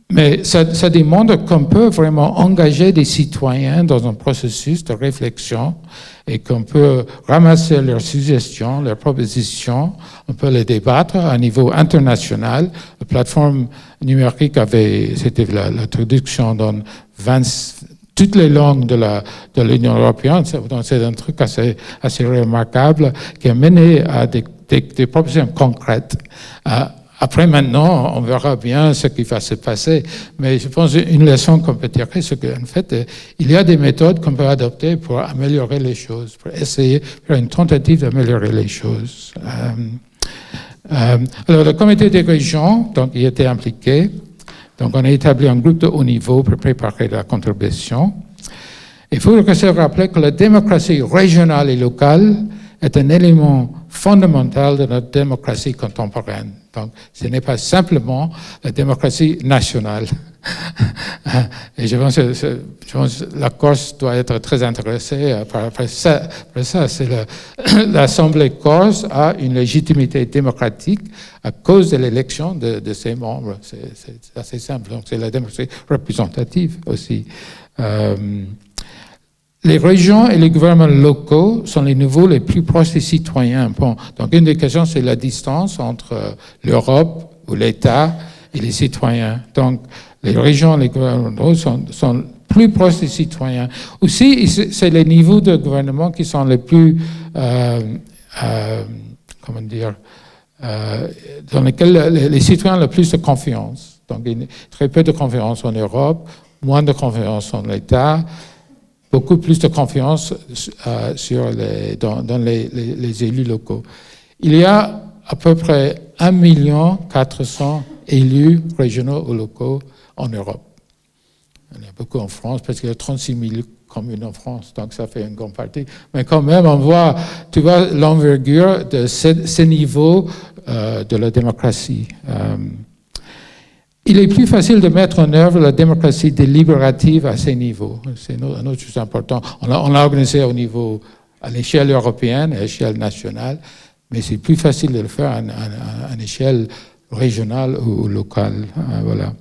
Mais ça demande qu'on peut vraiment engager des citoyens dans un processus de réflexion et qu'on peut ramasser leurs suggestions, leurs propositions, on peut les débattre à un niveau international. La plateforme numérique c'était la traduction dans toutes les langues de l'Union européenne. Donc c'est un truc assez remarquable qui a mené à des propositions concrètes. Après, maintenant, on verra bien ce qui va se passer. Mais je pense qu'une leçon qu'on peut tirer, c'est qu'en fait, il y a des méthodes qu'on peut adopter pour améliorer les choses, pour essayer, faire une tentative d'améliorer les choses. Alors, le comité des régions, donc, il était impliqué. Donc, on a établi un groupe de haut niveau pour préparer la contribution. Il faut se rappeler que la démocratie régionale et locale est un élément fondamental de notre démocratie contemporaine. Donc, ce n'est pas simplement la démocratie nationale. Et je pense que la Corse doit être très intéressée par ça. C'est l'Assemblée corse a une légitimité démocratique à cause de l'élection de ses membres. C'est assez simple. Donc, c'est la démocratie représentative aussi. Les régions et les gouvernements locaux sont les niveaux les plus proches des citoyens. Bon, donc une des questions, c'est la distance entre l'Europe ou l'État et les citoyens. Donc les régions et les gouvernements sont plus proches des citoyens. Aussi, c'est les niveaux de gouvernement qui sont les plus, comment dire, dans lesquels les citoyens ont le plus de confiance. Donc il y a très peu de confiance en Europe, moins de confiance en l'État, beaucoup plus de confiance dans les élus locaux. Il y a à peu près 1,4 million élus régionaux ou locaux en Europe. Il y en a beaucoup en France, parce qu'il y a 36 000 communes en France, donc ça fait une grande partie. Mais quand même, tu vois l'envergure de ce niveau de la démocratie. Il est plus facile de mettre en œuvre la démocratie délibérative à ces niveaux. C'est un autre chose important. On l'a organisé à l'échelle européenne, à l'échelle nationale, mais c'est plus facile de le faire à l'échelle régionale ou locale. Voilà.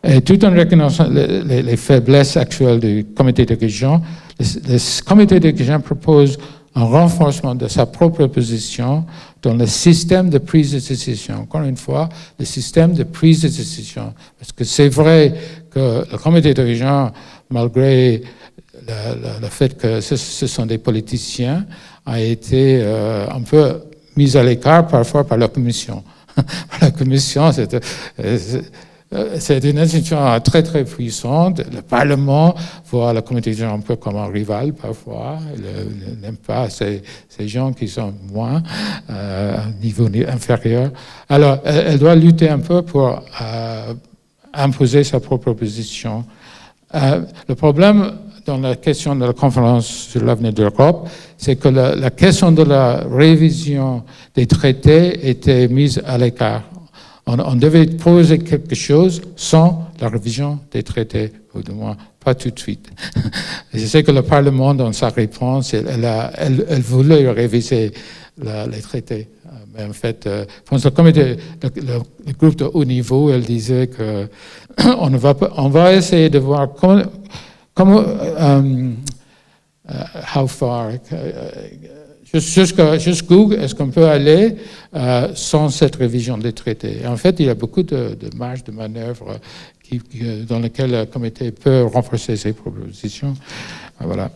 Et tout en reconnaissant les faiblesses actuelles du comité de région, le comité de région propose un renforcement de sa propre position dans le système de prise de décision. Encore une fois, le système de prise de décision. Parce que c'est vrai que le comité de région, malgré le fait que ce sont des politiciens, a été un peu mis à l'écart parfois par la Commission. La Commission, c'est une institution très très puissante. Le Parlement voit la comité de région un peu comme un rival parfois. Il n'aime pas ces gens qui sont moins à un niveau inférieur. Alors, elle doit lutter un peu pour imposer sa propre position. Le problème dans la question de la conférence sur l'avenir de l'Europe, c'est que la question de la révision des traités était mise à l'écart. On devait poser quelque chose sans la révision des traités, ou du moins pas tout de suite. Et je sais que le Parlement, dans sa réponse, elle voulait réviser les traités. Mais en fait, le comité, le groupe de haut niveau, elle disait que on va essayer de voir comment how far. Jusqu'où est-ce qu'on peut aller sans cette révision des traités? Et en fait, il y a beaucoup de marge de manœuvre dans lesquelles le comité peut renforcer ses propositions. Voilà.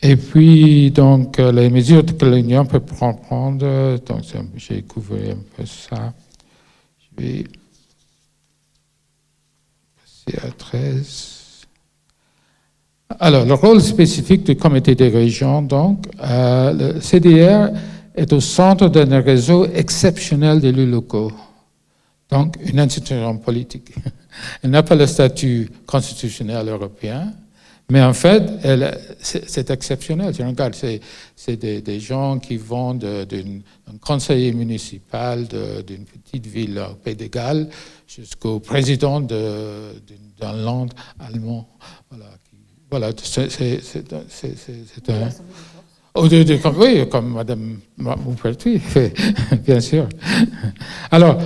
Et puis, donc, les mesures que l'Union peut prendre, donc j'ai couvert un peu ça. Je vais passer à 13. Alors, le rôle spécifique du comité des régions, donc, le CDR est au centre d'un réseau exceptionnel d'élus locaux, donc une institution politique. Elle n'a pas le statut constitutionnel européen, Mais en fait, c'est exceptionnel. Je regarde, c'est des gens qui vont d'un conseiller municipal d'une petite ville au Pays de Galles jusqu'au président d'un land allemand. Voilà, c'est un... Oui, comme Madame Maupertuis, bien sûr. Alors,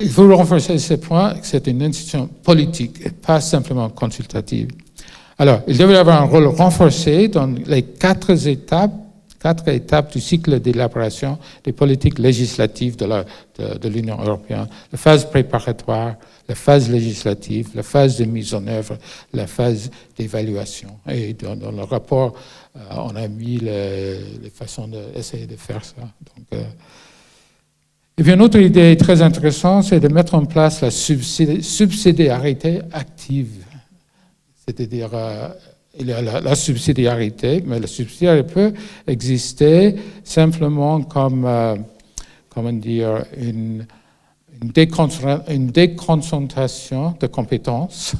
il faut renforcer ce point, que c'est une institution politique, pas simplement consultative. Alors, il devrait avoir un rôle renforcé dans les quatre étapes du cycle d'élaboration des politiques législatives de l'Union européenne. La phase préparatoire, la phase législative, la phase de mise en œuvre, la phase d'évaluation. Et dans le rapport, on a mis les façons d'essayer de faire ça. Donc, et puis une autre idée très intéressante, c'est de mettre en place la subsidiarité active. C'est-à-dire, il y a la subsidiarité, mais la subsidiarité peut exister simplement comme, comment dire, une déconcentration de compétences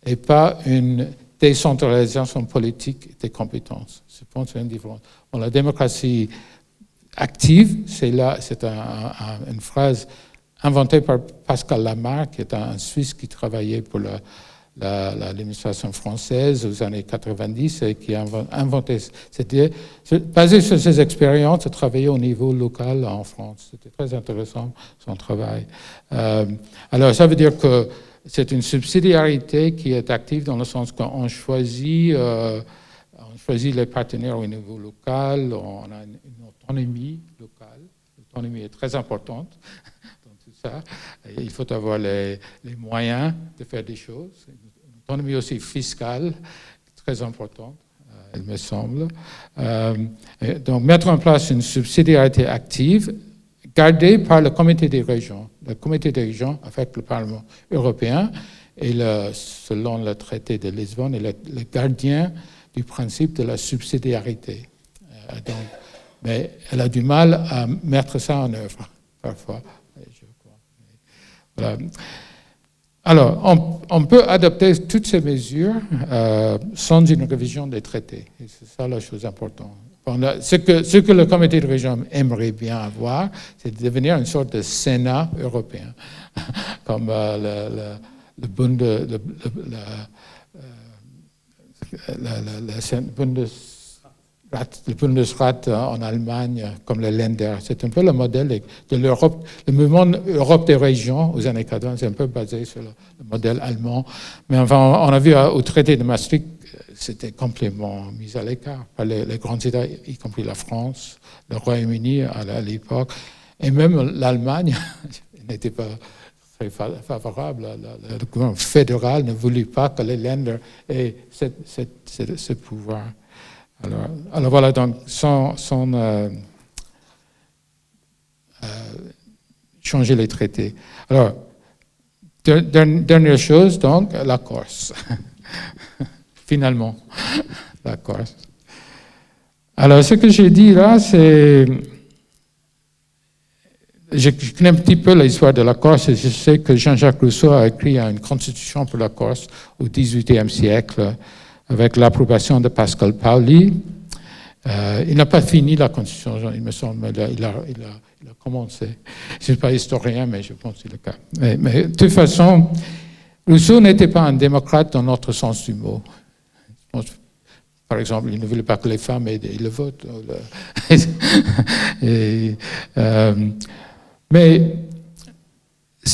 et pas une décentralisation politique des compétences. Je pense que c'est une différence. Bon, la démocratie active, c'est une phrase inventée par Pascal Lamarck, qui est un Suisse qui travaillait pour l'administration française aux années 90 et qui a inventé, c'était basé sur ses expériences de travailler au niveau local en France. C'était très intéressant son travail. Alors ça veut dire que c'est une subsidiarité qui est active dans le sens qu'on choisit les partenaires au niveau local, on a une autonomie locale. L'autonomie est très importante dans tout ça. Et il faut avoir les moyens de faire des choses. Une autonomie aussi fiscale, très importante, il me semble. Donc, mettre en place une subsidiarité active, gardée par le Comité des régions. Le Comité des régions, avec le Parlement européen, et selon le traité de Lisbonne, est le gardien du principe de la subsidiarité. Donc, mais elle a du mal à mettre ça en œuvre, parfois. Je crois. Voilà. Alors, on peut adopter toutes ces mesures sans une révision des traités. Et c'est ça la chose importante. Ce que le Comité de région aimerait bien avoir, c'est de devenir une sorte de Sénat européen, comme le Bundesrat en Allemagne, comme le Länder. C'est un peu le modèle de l'Europe. Le mouvement Europe des régions aux années 80, c'est un peu basé sur le modèle allemand. Mais enfin, on a vu au traité de Maastricht, c'était complètement mis à l'écart par les grands États, y compris la France, le Royaume-Uni à l'époque, et même l'Allemagne n'était pas très favorable. Le gouvernement fédéral ne voulut pas que les Länder aient ce pouvoir. Alors voilà, donc, sans changer les traités. Alors, dernière chose, donc, la Corse. Finalement, la Corse. Alors, ce que j'ai dit là, c'est... Je connais un petit peu l'histoire de la Corse et je sais que Jean-Jacques Rousseau a écrit une constitution pour la Corse au XVIIIe siècle avec l'approbation de Pascal Paoli. Il n'a pas fini la constitution, il me semble, il a commencé. Je ne suis pas historien, mais je pense que c'est le cas. Mais de toute façon, Rousseau n'était pas un démocrate dans notre sens du mot. Par exemple, il ne voulait pas que les femmes aient le vote. Mais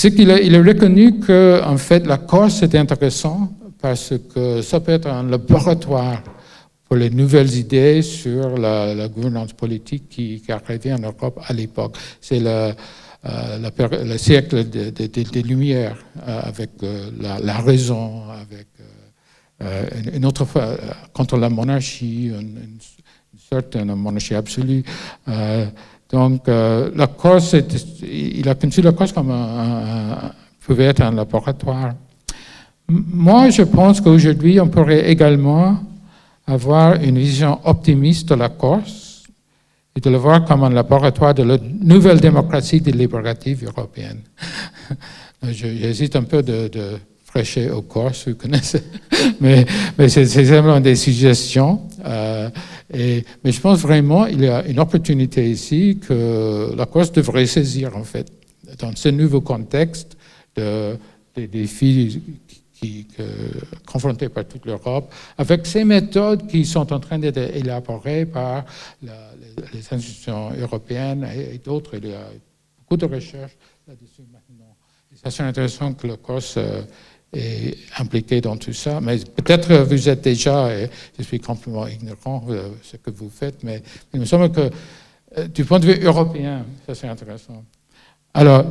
il a reconnu que, en fait, la Corse était intéressant parce que ça peut être un laboratoire pour les nouvelles idées sur la gouvernance politique qui arrivait en Europe à l'époque. C'est le siècle des Lumières, avec la raison, avec une autre fois contre la monarchie, une certaine monarchie absolue. Donc, la Corse, il a conçu la Corse comme pouvait être un laboratoire. Moi, je pense qu'aujourd'hui, on pourrait également avoir une vision optimiste de la Corse et de le voir comme un laboratoire de la nouvelle démocratie délibérative européenne. J'hésite un peu de prêcher aux Corses, vous connaissez, mais c'est simplement des suggestions. Mais je pense vraiment qu'il y a une opportunité ici que la Corse devrait saisir, en fait, dans ce nouveau contexte des défis confrontés par toute l'Europe, avec ces méthodes qui sont en train d'être élaborées par les institutions européennes et d'autres. Il y a beaucoup de recherches là-dessus maintenant. Et ça, c'est intéressant que la Corse est impliquée dans tout ça. Mais peut-être vous êtes déjà, et je suis complètement ignorant de ce que vous faites, mais il me semble que du point de vue européen, ça c'est intéressant. Alors,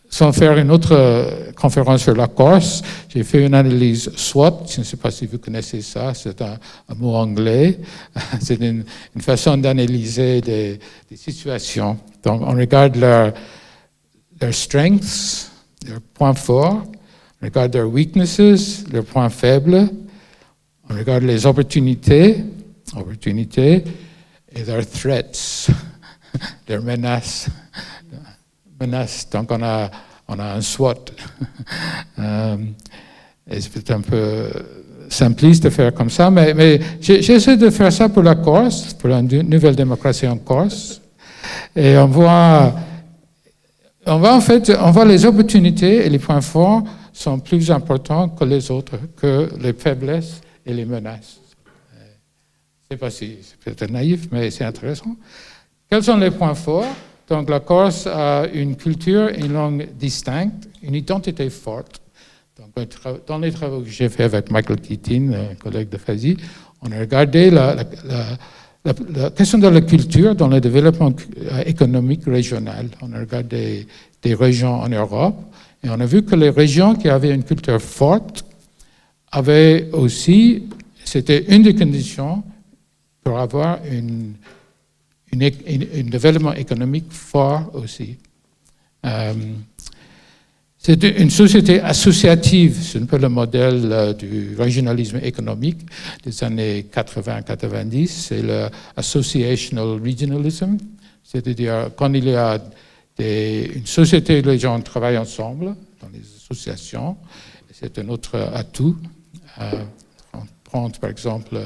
sans faire une autre conférence sur la Corse, j'ai fait une analyse SWOT. Je ne sais pas si vous connaissez ça, c'est un mot anglais. C'est une façon d'analyser des situations. Donc, on regarde leurs strengths, leurs points forts, on regarde leurs weaknesses, leurs points faibles, on regarde les opportunités et leurs threats, leurs menaces. Donc on a un SWOT. Et c'est peut-être un peu simpliste de faire comme ça, mais j'essaie de faire ça pour la Corse, pour la nouvelle démocratie en Corse. Et on voit les opportunités et les points forts sont plus importants que les autres, que les faiblesses et les menaces. Je ne sais pas si c'est peut-être naïf, mais c'est intéressant. Quels sont les points forts? Donc la Corse a une culture, une langue distincte, une identité forte. Donc, dans les travaux que j'ai fait avec Michael Keating, un collègue de FASI, on a regardé la question de la culture dans le développement économique régional. On a regardé des régions en Europe et on a vu que les régions qui avaient une culture forte avaient aussi, c'était une des conditions pour avoir un développement économique fort aussi. C'est une société associative, c'est un peu le modèle du régionalisme économique des années 80-90, c'est le associational regionalism, c'est-à-dire quand il y a une société où les gens travaillent ensemble, dans les associations, c'est un autre atout. On prend par exemple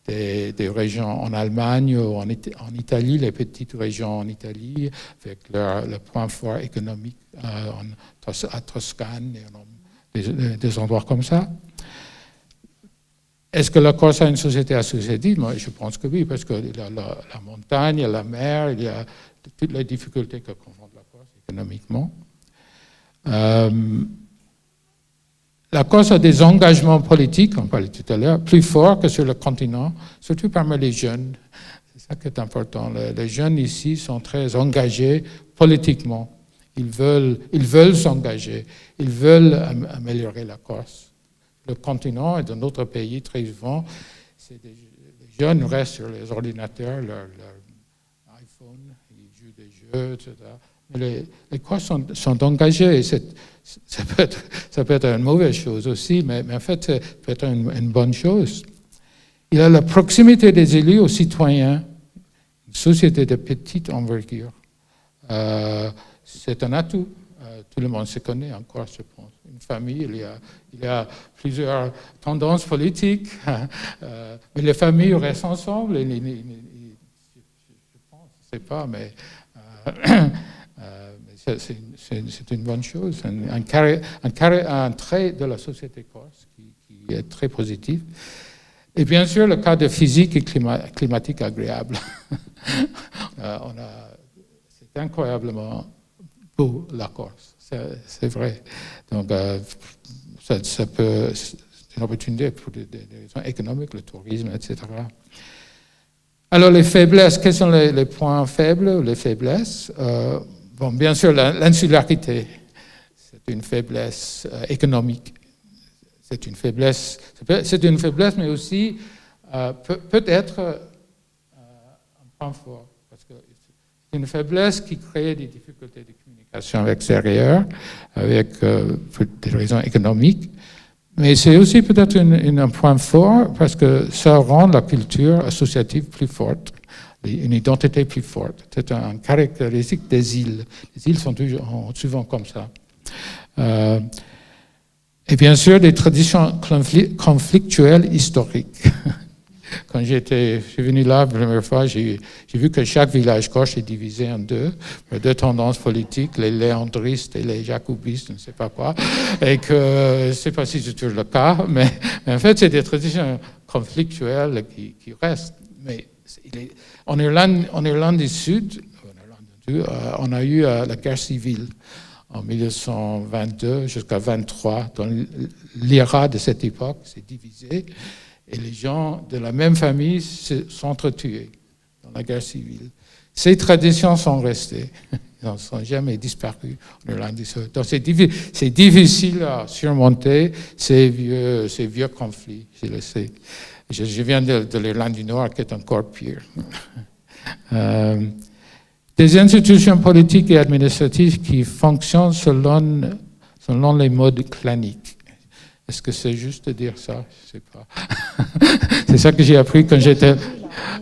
des régions en Allemagne ou en Italie, les petites régions en Italie, avec le point fort économique à Toscane, et des endroits comme ça. Est-ce que la Corse a une société associative? Moi, je pense que oui, parce qu'il y a la montagne, il y a la mer, il y a toutes les difficultés que confronte la Corse économiquement. La Corse a des engagements politiques, on parlait tout à l'heure, plus forts que sur le continent, surtout parmi les jeunes. C'est ça qui est important. Les jeunes ici sont très engagés politiquement. Ils veulent s'engager. Ils veulent améliorer la Corse. Le continent et dans d'autres pays, très souvent, les jeunes restent sur les ordinateurs, leur iPhone, ils jouent des jeux, etc. Mais les Corses sont engagés et ça peut être une mauvaise chose aussi, mais en fait, ça peut être une bonne chose. Il y a la proximité des élus aux citoyens, une société de petite envergure. C'est un atout. Tout le monde se connaît en Corse, je pense. Une famille, il y a plusieurs tendances politiques, mais les familles restent ensemble. Je pense, je ne sais pas, mais c'est une bonne chose, un trait de la société corse qui est très positif. Et bien sûr, le cadre physique et climatique agréable. C'est incroyablement beau, la Corse, c'est vrai. Donc, c'est une opportunité pour des raisons économiques, le tourisme, etc. Alors, les faiblesses, quels sont les points faibles ou les faiblesses? Bon, bien sûr, l'insularité, c'est une faiblesse économique. C'est une faiblesse, mais aussi peut-être un point fort, parce que c'est une faiblesse qui crée des difficultés de communication extérieure, pour des raisons économiques, mais c'est aussi peut-être un point fort, parce que ça rend la culture associative plus forte, une identité plus forte. C'est une caractéristique des îles. Les îles sont souvent comme ça. Et bien sûr, des traditions conflictuelles historiques. Quand je suis venu là la première fois, j'ai vu que chaque village corse est divisé en deux tendances politiques, les léandristes et les jacobistes, je ne sais pas quoi, et que je ne sais pas si c'est toujours le cas, mais en fait, c'est des traditions conflictuelles qui restent. Mais en Irlande du Sud, on a eu la guerre civile en 1922 jusqu'à 1923, dont l'IRA de cette époque s'est divisé. Et les gens de la même famille s'entretuaient dans la guerre civile. Ces traditions sont restées. Elles ne sont jamais disparues en Irlande du Sud. Donc c'est difficile à surmonter ces vieux conflits, je le sais. Je viens de l'Irlande du Nord, qui est encore pire. Des institutions politiques et administratives qui fonctionnent selon les modes claniques. Est-ce que c'est juste de dire ça? Je ne sais pas. C'est ça que j'ai appris quand j'étais...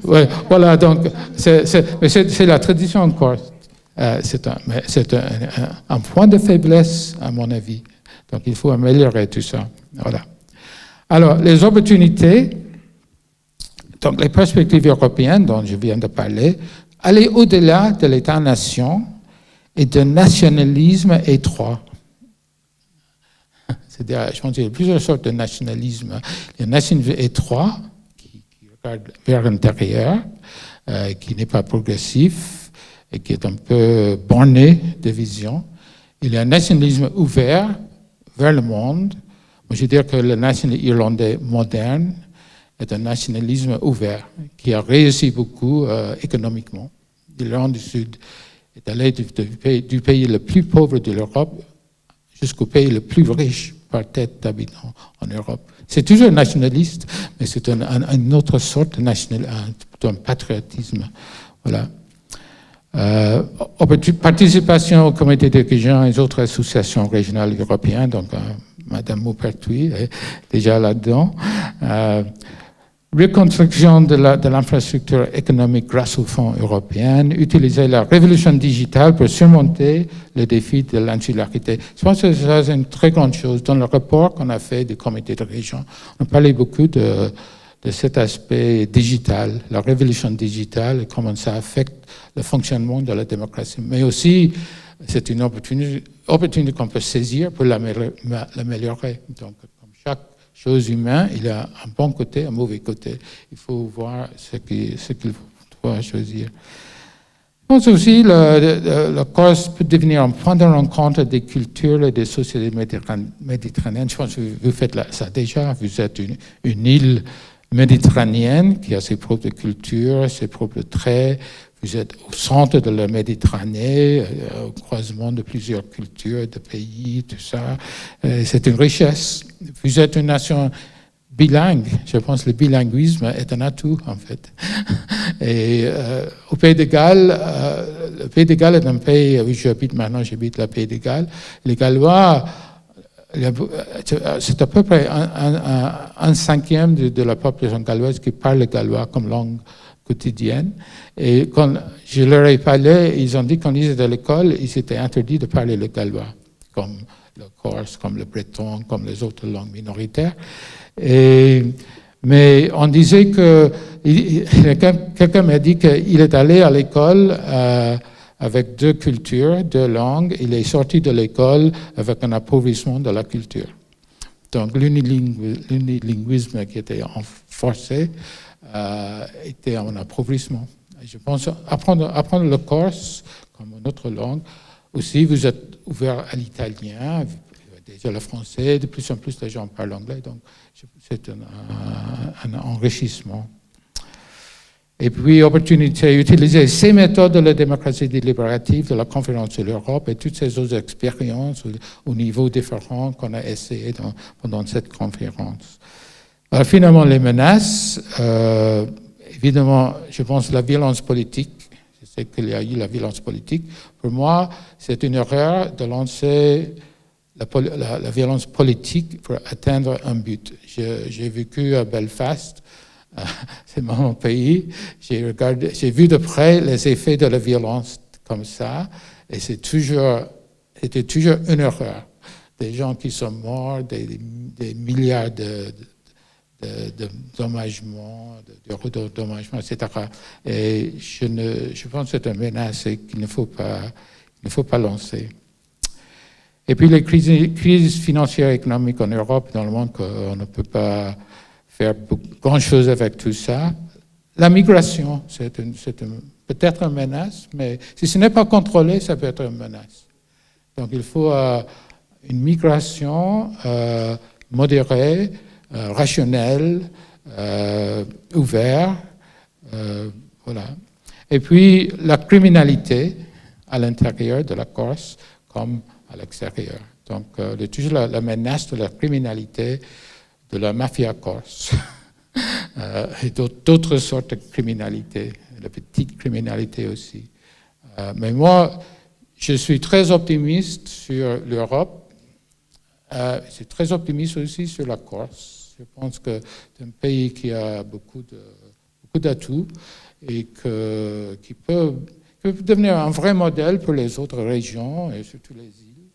Ouais, voilà, donc, c'est la tradition en Corse. C'est un point de faiblesse, à mon avis. Donc, il faut améliorer tout ça. Voilà. Alors, les opportunités, donc les perspectives européennes dont je viens de parler, aller au-delà de l'État-nation et d'un nationalisme étroit. C'est-à-dire, je pense qu'il y a plusieurs sortes de nationalisme. Il y a un nationalisme étroit, qui regarde vers l'intérieur, qui n'est pas progressif et qui est un peu borné de vision. Il y a un nationalisme ouvert vers le monde. Moi, je veux dire que le nationalisme irlandais moderne est un nationalisme ouvert, qui a réussi beaucoup économiquement. L'Irlande du Sud est allée du pays le plus pauvre de l'Europe jusqu'au pays le plus riche par tête d'habitants en Europe. C'est toujours nationaliste, mais c'est une autre sorte de nationalisme, un patriotisme. Voilà. Participation au comité des régions et autres associations régionales européennes, donc Madame Maupertuis est déjà là-dedans. Reconstruction de l'infrastructure économique grâce aux fonds européens, utiliser la révolution digitale pour surmonter le défi de l'insularité. Je pense que ça, c'est une très grande chose. Dans le rapport qu'on a fait du comité de région, on parlait beaucoup de cet aspect digital, la révolution digitale et comment ça affecte le fonctionnement de la démocratie. Mais aussi, c'est une opportunité qu'on peut saisir pour l'améliorer. Donc, comme chaque chose humaine, il y a un bon côté, un mauvais côté. Il faut voir ce qu'il faut choisir. Je pense aussi que la Corse peut devenir un point de rencontre des cultures et des sociétés méditerranéennes. Je pense que vous faites ça déjà. Vous êtes une île méditerranéenne qui a ses propres cultures, ses propres traits. Vous êtes au centre de la Méditerranée, au croisement de plusieurs cultures, de pays, tout ça. C'est une richesse. Vous êtes une nation bilingue. Je pense que le bilinguisme est un atout, en fait. Et au Pays de Galles, le Pays de Galles est un pays où j'habite maintenant, j'habite le Pays de Galles. Les Gallois, c'est à peu près un cinquième de la population galloise qui parle le gallois comme langue quotidienne. Et quand je leur ai parlé, ils ont dit quand ils étaient à l'école, ils étaient interdits de parler le gallois, comme le corse, comme le breton, comme les autres langues minoritaires. Mais on disait que... Quelqu'un m'a dit qu'il est allé à l'école avec deux cultures, deux langues. Il est sorti de l'école avec un appauvrissement de la culture. Donc l'unilinguisme qui était forcé était un appauvrissement. Je pense apprendre le corse comme une autre langue. Aussi, vous êtes ouvert à l'italien, déjà le français, de plus en plus de gens parlent anglais, donc c'est un enrichissement. Et puis, opportunité, utiliser ces méthodes de la démocratie délibérative, de la conférence de l'Europe et toutes ces autres expériences au niveau différent qu'on a essayé pendant cette conférence. Alors, finalement, les menaces, évidemment, je pense la violence politique. Je sais qu'il y a eu la violence politique. Pour moi, c'est une erreur de lancer la violence politique pour atteindre un but. J'ai vécu à Belfast, c'est mon pays. J'ai vu de près les effets de la violence comme ça, et c'était toujours une erreur des gens qui sont morts, des milliards de dommagements, de redommagements, etc. Et je pense que c'est une menace qu'il ne faut pas lancer. Et puis les crises financières et économiques en Europe, dans le monde, on ne peut pas faire grand-chose avec tout ça. La migration, c'est peut-être une menace, mais si ce n'est pas contrôlé, ça peut être une menace. Donc il faut une migration modérée, rationnelle, ouverte, voilà. Et puis la criminalité à l'intérieur de la Corse comme à l'extérieur. Donc toujours la menace de la criminalité, de la mafia corse et d'autres sortes de criminalité, la petite criminalité aussi. Mais moi, je suis très optimiste sur l'Europe. Je suis très optimiste aussi sur la Corse. Je pense que c'est un pays qui a beaucoup d'atouts et qui peut devenir un vrai modèle pour les autres régions et surtout les îles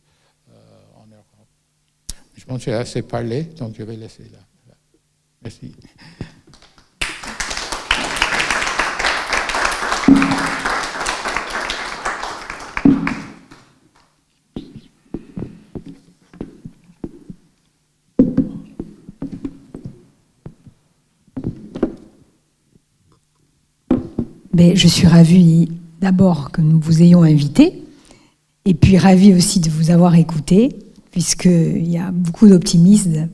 en Europe. Je pense que j'ai assez parlé, donc je vais laisser là. Merci. Ben, je suis ravie d'abord que nous vous ayons invité, et puis ravie aussi de vous avoir écouté, puisqu'il y a beaucoup d'optimisme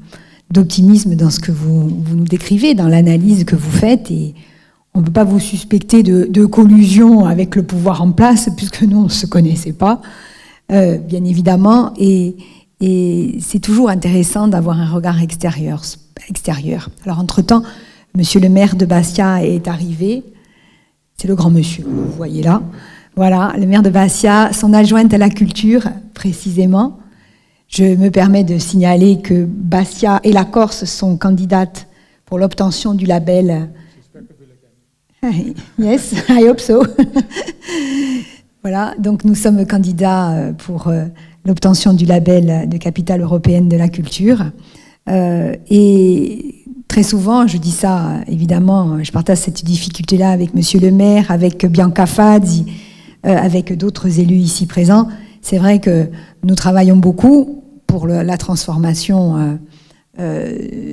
dans ce que vous nous décrivez, dans l'analyse que vous faites, et on ne peut pas vous suspecter de collusion avec le pouvoir en place, puisque nous, on ne se connaissait pas, bien évidemment, et c'est toujours intéressant d'avoir un regard extérieur. Alors, entre-temps, monsieur le maire de Bastia est arrivé. C'est le grand monsieur, vous voyez là. Voilà, le maire de Bastia, son adjointe à la culture, précisément. Je me permets de signaler que Bastia et la Corse sont candidates pour l'obtention du label. J'espère que vous la gagnez. Yes, I hope so. Voilà, donc nous sommes candidats pour l'obtention du label de capitale européenne de la culture. Et très souvent, je dis ça, évidemment, je partage cette difficulté-là avec monsieur le maire, avec Bianca Fazzi, avec d'autres élus ici présents. C'est vrai que nous travaillons beaucoup pour la transformation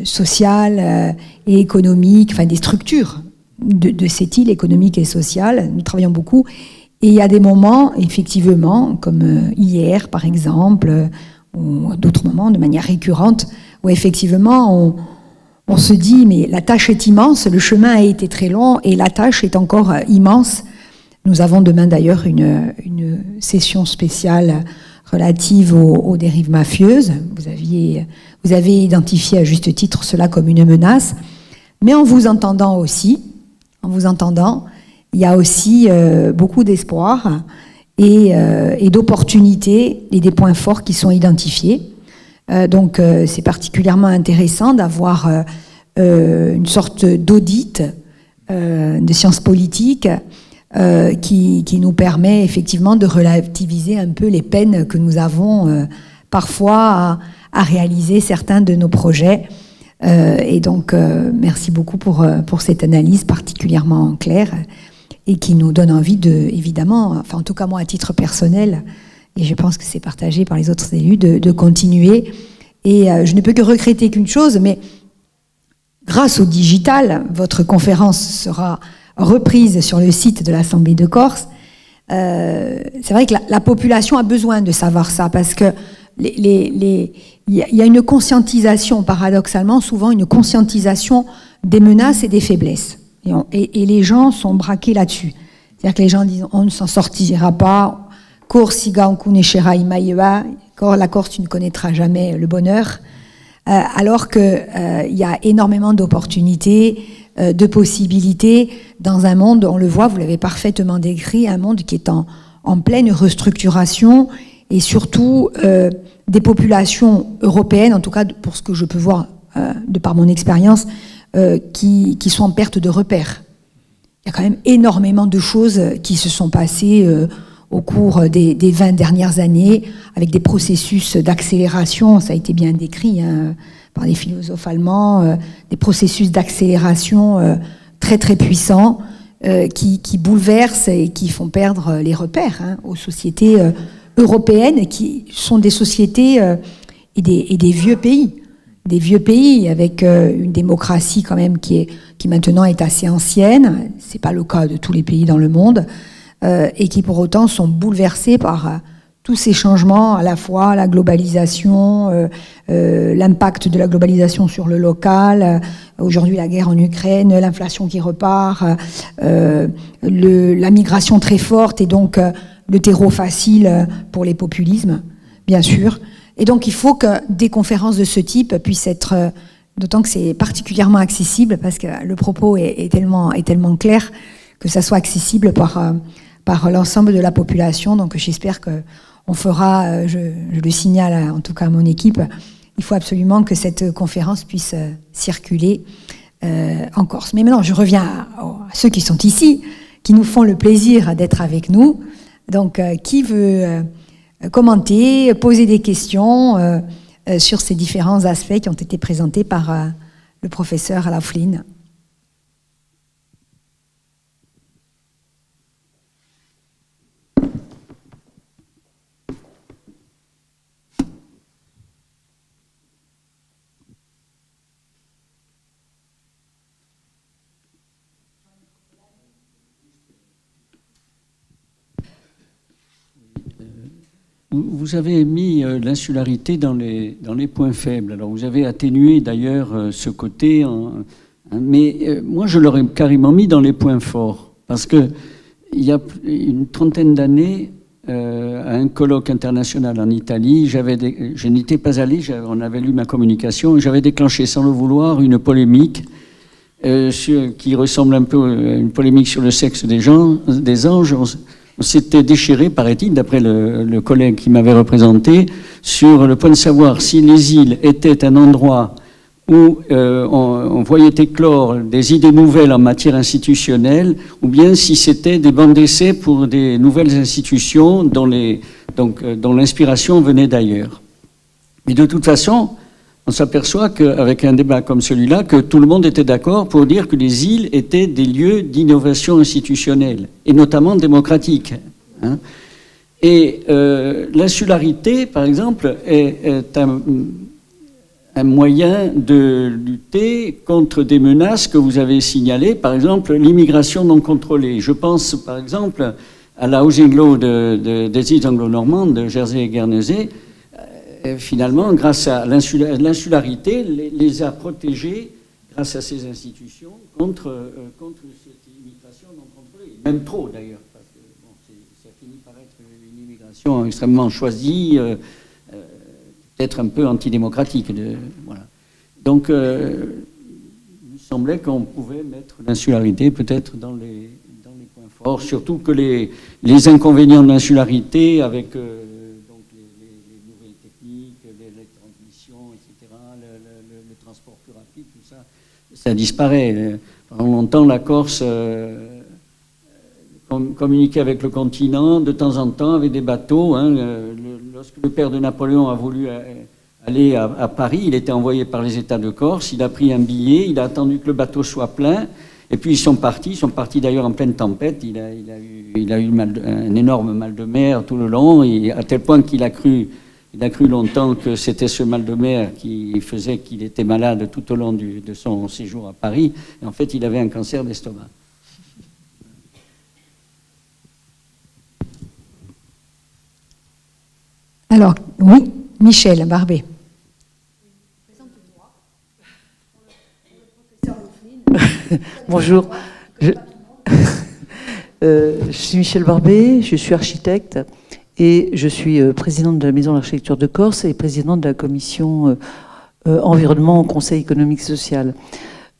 sociale et économique, enfin des structures de cette île économique et sociale. Nous travaillons beaucoup. Et il y a des moments, effectivement, comme hier, par exemple, ou d'autres moments, de manière récurrente, où effectivement, on se dit, mais la tâche est immense, le chemin a été très long et la tâche est encore immense. Nous avons demain d'ailleurs une session spéciale relative aux dérives mafieuses. Vous avez identifié à juste titre cela comme une menace. Mais en vous entendant aussi, il y a aussi beaucoup d'espoir et d'opportunités et des points forts qui sont identifiés. Donc c'est particulièrement intéressant d'avoir une sorte d'audit de sciences politiques qui nous permet effectivement de relativiser un peu les peines que nous avons parfois à réaliser certains de nos projets. Et donc merci beaucoup pour cette analyse particulièrement claire et qui nous donne envie évidemment, enfin en tout cas moi à titre personnel, et je pense que c'est partagé par les autres élus, de continuer. Et je ne peux que regretter qu'une chose, mais grâce au digital, votre conférence sera reprise sur le site de l'Assemblée de Corse. C'est vrai que la population a besoin de savoir ça, parce que il y a une conscientisation, paradoxalement, souvent une conscientisation des menaces et des faiblesses. Et les gens sont braqués là-dessus. C'est-à-dire que les gens disent on ne s'en sortira pas. La Corse, tu ne connaîtras jamais le bonheur, alors qu'il y a énormément d'opportunités, de possibilités dans un monde, on le voit, vous l'avez parfaitement décrit, un monde qui est en pleine restructuration et surtout des populations européennes, en tout cas pour ce que je peux voir de par mon expérience, qui sont en perte de repères. Il y a quand même énormément de choses qui se sont passées au cours des 20 dernières années, avec des processus d'accélération, ça a été bien décrit par les philosophes allemands, des processus d'accélération très très puissants qui bouleversent et qui font perdre les repères aux sociétés européennes, qui sont des sociétés et des vieux pays. Des vieux pays avec une démocratie quand même qui maintenant est assez ancienne, c'est pas le cas de tous les pays dans le monde, et qui pour autant sont bouleversés par tous ces changements, à la fois la globalisation, l'impact de la globalisation sur le local, aujourd'hui la guerre en Ukraine, l'inflation qui repart, la migration très forte et donc le terreau facile pour les populismes, bien sûr. Et donc il faut que des conférences de ce type puissent être, d'autant que c'est particulièrement accessible, parce que le propos est tellement clair, que ça soit accessible par l'ensemble de la population. Donc j'espère qu'on fera, je le signale en tout cas à mon équipe, il faut absolument que cette conférence puisse circuler en Corse. Mais maintenant je reviens à ceux qui sont ici, qui nous font le plaisir d'être avec nous. Donc qui veut commenter, poser des questions sur ces différents aspects qui ont été présentés par le professeur Laughlin. Vous avez mis l'insularité dans les points faibles. Alors vous avez atténué d'ailleurs ce côté, mais moi je l'aurais carrément mis dans les points forts. Parce qu'il y a une trentaine d'années, à un colloque international en Italie, je n'étais pas allé, on avait lu ma communication, et j'avais déclenché sans le vouloir une polémique qui ressemble un peu à une polémique sur le sexe des anges. On s'était déchiré, paraît-il, d'après le collègue qui m'avait représenté, sur le point de savoir si les îles étaient un endroit où on voyait éclore des idées nouvelles en matière institutionnelle, ou bien si c'était des bancs d'essai pour des nouvelles institutions dont l'inspiration venait d'ailleurs. Mais de toute façon, on s'aperçoit qu'avec un débat comme celui-là, que tout le monde était d'accord pour dire que les îles étaient des lieux d'innovation institutionnelle, et notamment démocratique. Et l'insularité, par exemple, est un moyen de lutter contre des menaces que vous avez signalées, par exemple l'immigration non contrôlée. Je pense, par exemple, à la Housing Law des îles anglo-normandes, de Jersey et Guernesey. Finalement, grâce à l'insularité, les a protégés, grâce à ces institutions, contre cette immigration non contrôlée. Même trop, d'ailleurs, parce que bon, ça finit par être une immigration extrêmement choisie, peut-être un peu antidémocratique. Voilà. Donc, il me semblait qu'on pouvait mettre l'insularité peut-être dans les points forts, surtout que les inconvénients de l'insularité avec... ça disparaît. Pendant longtemps, la Corse communiquait avec le continent de temps en temps avec des bateaux. Lorsque le père de Napoléon a voulu aller à Paris, il était envoyé par les États de Corse, il a pris un billet, il a attendu que le bateau soit plein, et puis ils sont partis d'ailleurs en pleine tempête, il a eu un énorme mal de mer tout le long, et à tel point qu'il a cru longtemps que c'était ce mal de mer qui faisait qu'il était malade tout au long de son séjour à Paris. Et en fait, il avait un cancer d'estomac. Alors, oui, Michel Barbet. Bonjour. Je suis Michel Barbet, je suis architecte. Et je suis présidente de la Maison de l'Architecture de Corse et présidente de la commission environnement au Conseil économique et social.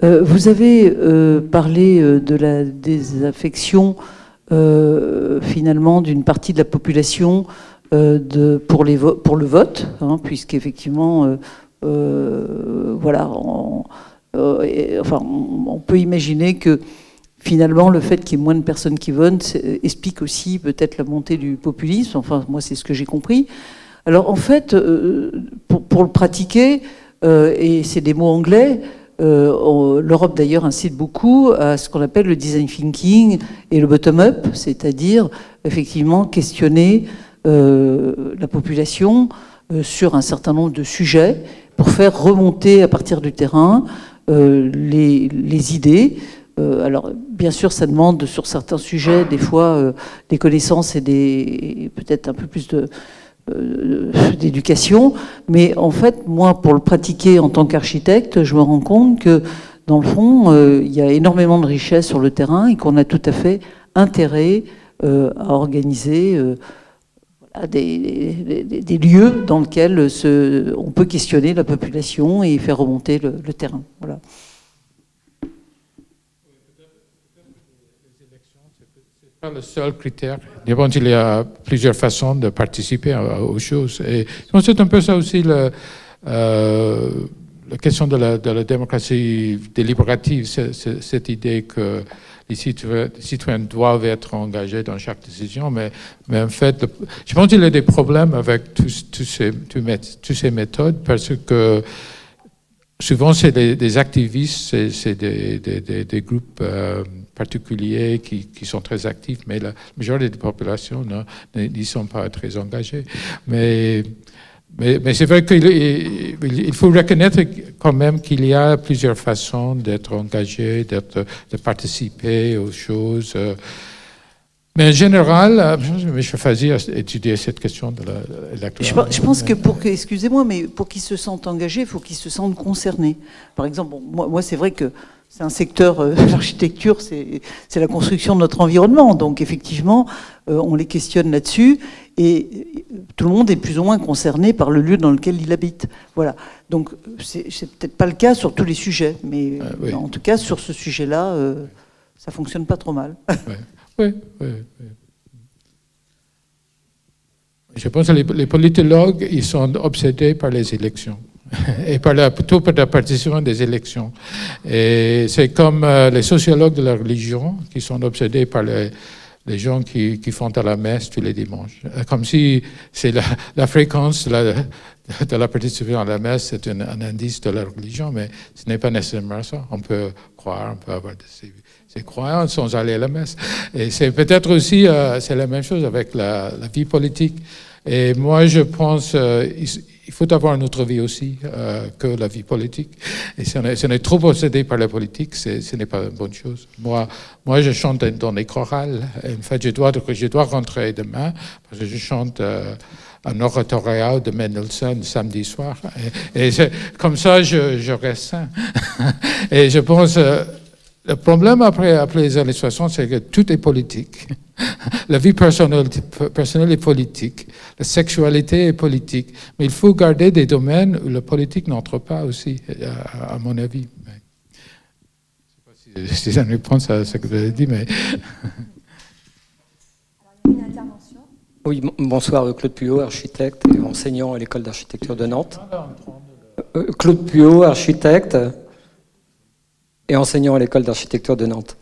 Vous avez parlé de la désaffection finalement d'une partie de la population pour le vote, puisqu'effectivement, voilà, on peut imaginer que finalement, le fait qu'il y ait moins de personnes qui votent explique aussi peut-être la montée du populisme. Enfin, moi, c'est ce que j'ai compris. Alors, en fait, pour le pratiquer, et c'est des mots anglais, l'Europe d'ailleurs incite beaucoup à ce qu'on appelle le design thinking et le bottom-up, c'est-à-dire effectivement questionner la population sur un certain nombre de sujets pour faire remonter à partir du terrain les idées. Alors bien sûr ça demande sur certains sujets des fois des connaissances et peut-être un peu plus d'éducation, mais en fait, moi, pour le pratiquer en tant qu'architecte, je me rends compte que, dans le fond, il y a énormément de richesses sur le terrain et qu'on a tout à fait intérêt à organiser des lieux dans lesquels on peut questionner la population et faire remonter le terrain. Voilà. Pas le seul critère. Il y a plusieurs façons de participer aux choses. Et c'est un peu ça aussi la question de la démocratie délibérative, cette idée que les citoyens doivent être engagés dans chaque décision. Mais en fait, je pense qu'il y a des problèmes avec toutes ces méthodes parce que souvent, c'est des activistes, c'est des groupes particuliers qui sont très actifs, mais la majorité des populations n'y sont pas très engagées. Mais c'est vrai qu'il faut reconnaître quand même qu'il y a plusieurs façons d'être engagé, de participer aux choses. Mais en général, je faisais étudier cette question de l'électorat. Je pense que excusez-moi, mais pour qu'ils se sentent engagés, il faut qu'ils se sentent concernés. Par exemple, moi c'est vrai que c'est un secteur, l'architecture, c'est la construction de notre environnement. Donc effectivement, on les questionne là-dessus et tout le monde est plus ou moins concerné par le lieu dans lequel il habite. Voilà. Donc c'est peut-être pas le cas sur tous les sujets, mais oui. En tout cas sur ce sujet-là, ça fonctionne pas trop mal. Oui. Je pense que les politologues, ils sont obsédés par les élections et plutôt par la participation des élections. Et c'est comme les sociologues de la religion qui sont obsédés par les gens qui font à la messe tous les dimanches. Comme si c'est la fréquence de la participation à la messe, c'est un indice de la religion, mais ce n'est pas nécessairement ça. On peut croire, on peut avoir des croyances sans aller à la messe. Et c'est peut-être aussi, c'est la même chose avec la vie politique. Et moi, je pense il faut avoir une autre vie aussi que la vie politique. Et si on est trop possédé par la politique, ce n'est pas une bonne chose. Moi, je chante dans les chorales. En fait, je dois rentrer demain parce que je chante un oratorial de Mendelssohn samedi soir. Et comme ça, je reste sain. Et je pense... le problème après les années 60, c'est que tout est politique. La vie personnelle est politique. La sexualité est politique. Mais il faut garder des domaines où la politique n'entre pas aussi, à mon avis. Je ne sais pas si ça répond à ce que vous avez dit, mais... Une intervention. Oui, bonsoir, Claude Puyot, architecte et enseignant à l'école d'architecture de Nantes. Claude Puyot, architecte et enseignant à l'école d'architecture de Nantes.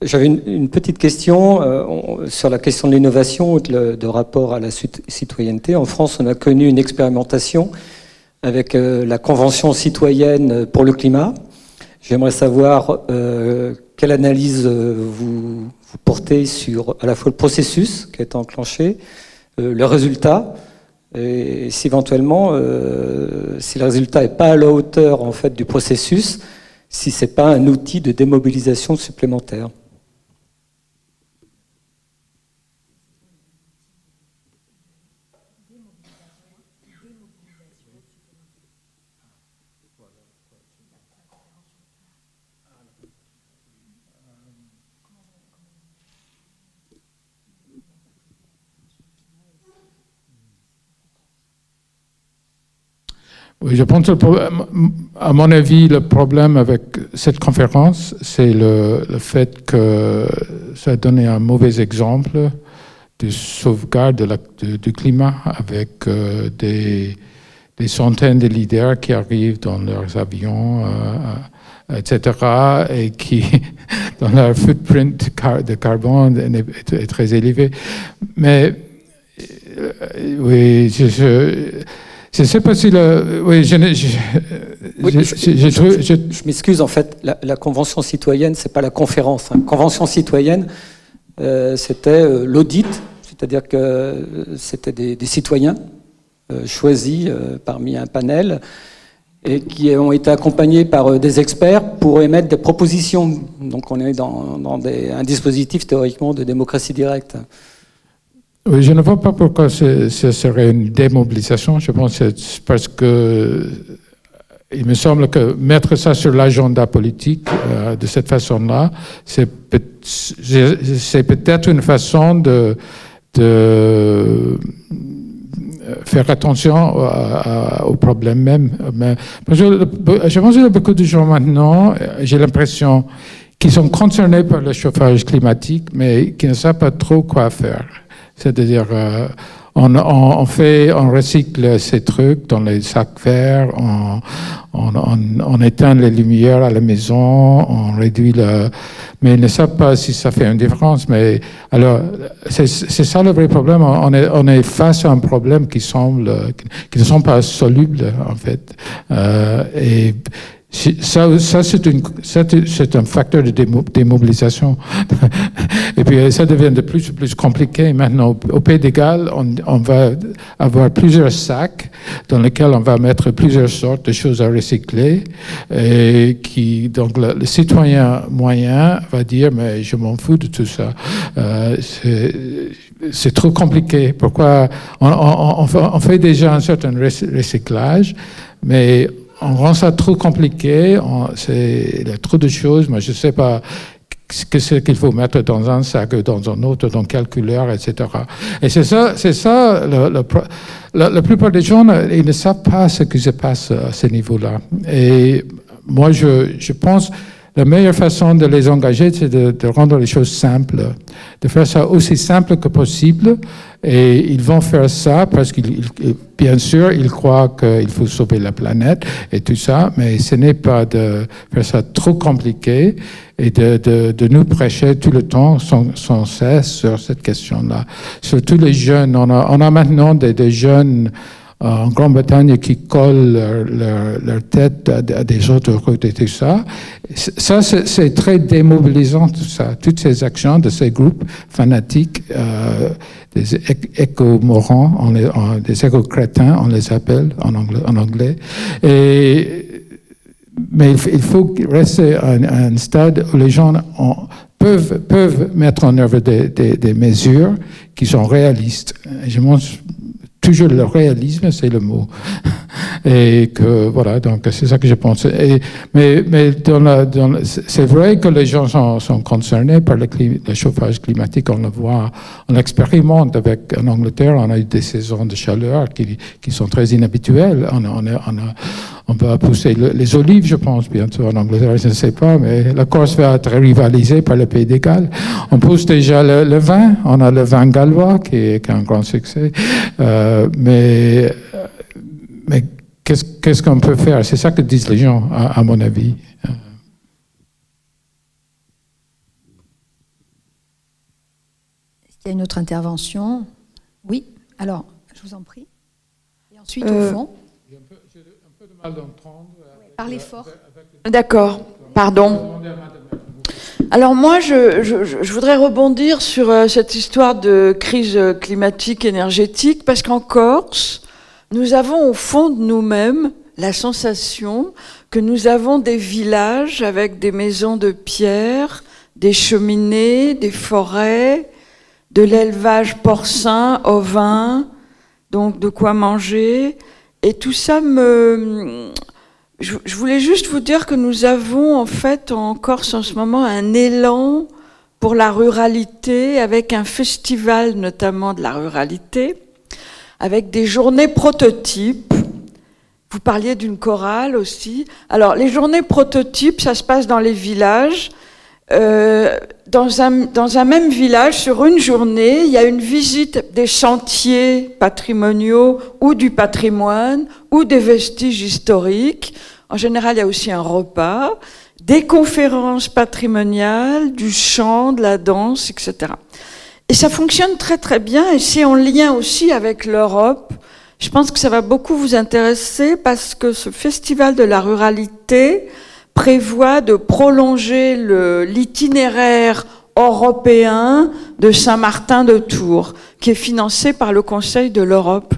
J'avais une petite question sur la question de l'innovation ou de rapport à la citoyenneté. En France, on a connu une expérimentation avec la Convention citoyenne pour le climat. J'aimerais savoir quelle analyse vous portez sur à la fois le processus qui a été enclenché, le résultat, et si éventuellement, si le résultat n'est pas à la hauteur en fait, du processus, si ce n'est pas un outil de démobilisation supplémentaire. Oui, je pense que à mon avis, le problème avec cette conférence, c'est le fait que ça a donné un mauvais exemple de sauvegarde du climat avec des centaines de leaders qui arrivent dans leurs avions etc., et qui, dans leur footprint de carbone, est très élevé. Mais, oui, je ne sais pas si oui, je m'excuse, en fait, la Convention citoyenne, ce n'est pas la conférence. Hein. Convention citoyenne, c'était l'audit, c'est-à-dire que c'était des citoyens choisis parmi un panel et qui ont été accompagnés par des experts pour émettre des propositions. Donc on est dans un dispositif théoriquement de démocratie directe. Oui, je ne vois pas pourquoi ce serait une démobilisation. Je pense que c'est parce que il me semble que mettre ça sur l'agenda politique de cette façon-là, c'est peut-être une façon de faire attention au problème même. Mais je pense qu'il y a beaucoup de gens maintenant, j'ai l'impression, qui sont concernés par le chauffage climatique, mais qui ne savent pas trop quoi faire. C'est-à-dire, on recycle ces trucs dans les sacs verts, on éteint les lumières à la maison, on réduit mais ils ne savent pas si ça fait une différence. Mais alors, c'est ça le vrai problème. On est face à un problème qui ne sont pas solubles, en fait. Et ça c'est un facteur de démobilisation. Et puis ça devient de plus en plus compliqué. Maintenant, au Pays de Galles, on va avoir plusieurs sacs dans lesquels on va mettre plusieurs sortes de choses à recycler. Et donc le citoyen moyen va dire, mais je m'en fous de tout ça. C'est trop compliqué. Pourquoi on fait déjà un certain recyclage, mais on rend ça trop compliqué, il y a trop de choses, moi je ne sais pas ce qu'il faut mettre dans un sac, dans un autre, dans quelle couleur, etc. Et c'est ça, la plupart des gens, ils ne savent pas ce qui se passe à ce niveau-là. Et moi je pense la meilleure façon de les engager, c'est de rendre les choses simples, de faire ça aussi simple que possible. Et ils vont faire ça parce bien sûr, ils croient qu'il faut sauver la planète et tout ça, mais ce n'est pas de faire ça trop compliqué et de nous prêcher tout le temps sans cesse sur cette question-là. Surtout les jeunes. On a maintenant des jeunes en Grande-Bretagne qui collent leur tête à des autoroutes et tout ça. Ça, c'est très démobilisant, tout ça. Toutes ces actions de ces groupes fanatiques, des éco-morons, des éco-crétins, on les appelle en anglais. Mais il faut rester à un stade où les gens peuvent mettre en œuvre des mesures qui sont réalistes. Je pense toujours le réalisme, c'est le mot. Et que voilà, donc c'est ça que je pense. Mais c'est vrai que les gens sont concernés par le chauffage climatique. On le voit, on l'expérimente en Angleterre. On a eu des saisons de chaleur qui sont très inhabituelles. On va pousser les olives, je pense, bientôt en Angleterre, je ne sais pas, mais la Corse va être rivalisée par le Pays de Galles. On pousse déjà le vin, on a le vin gallois qui est un grand succès. Mais qu'est-ce qu'on peut faire? C'est ça que disent les gens, à mon avis. Est-ce qu'il y a une autre intervention? Oui, alors, je vous en prie. Et ensuite, au fond. J'ai un peu de mal d'entendre. Parlez fort. D'accord, pardon. Alors moi, je voudrais rebondir sur cette histoire de crise climatique, énergétique, parce qu'en Corse, nous avons au fond de nous-mêmes la sensation que nous avons des villages avec des maisons de pierre, des cheminées, des forêts, de l'élevage porcin, ovin, donc de quoi manger. Et tout ça Je voulais juste vous dire que nous avons en fait en Corse en ce moment un élan pour la ruralité, avec un festival notamment de la ruralité, avec des journées prototypes. Vous parliez d'une chorale aussi. Alors les journées prototypes, ça se passe dans les villages. Dans un même village, sur une journée, il y a une visite des chantiers patrimoniaux ou du patrimoine ou des vestiges historiques. En général, il y a aussi un repas. des conférences patrimoniales, du chant, de la danse, etc. Et ça fonctionne très très bien, et c'est en lien aussi avec l'Europe. Je pense que ça va beaucoup vous intéresser parce que ce festival de la ruralité prévoit de prolonger l'itinéraire européen de Saint-Martin-de-Tours, qui est financé par le Conseil de l'Europe.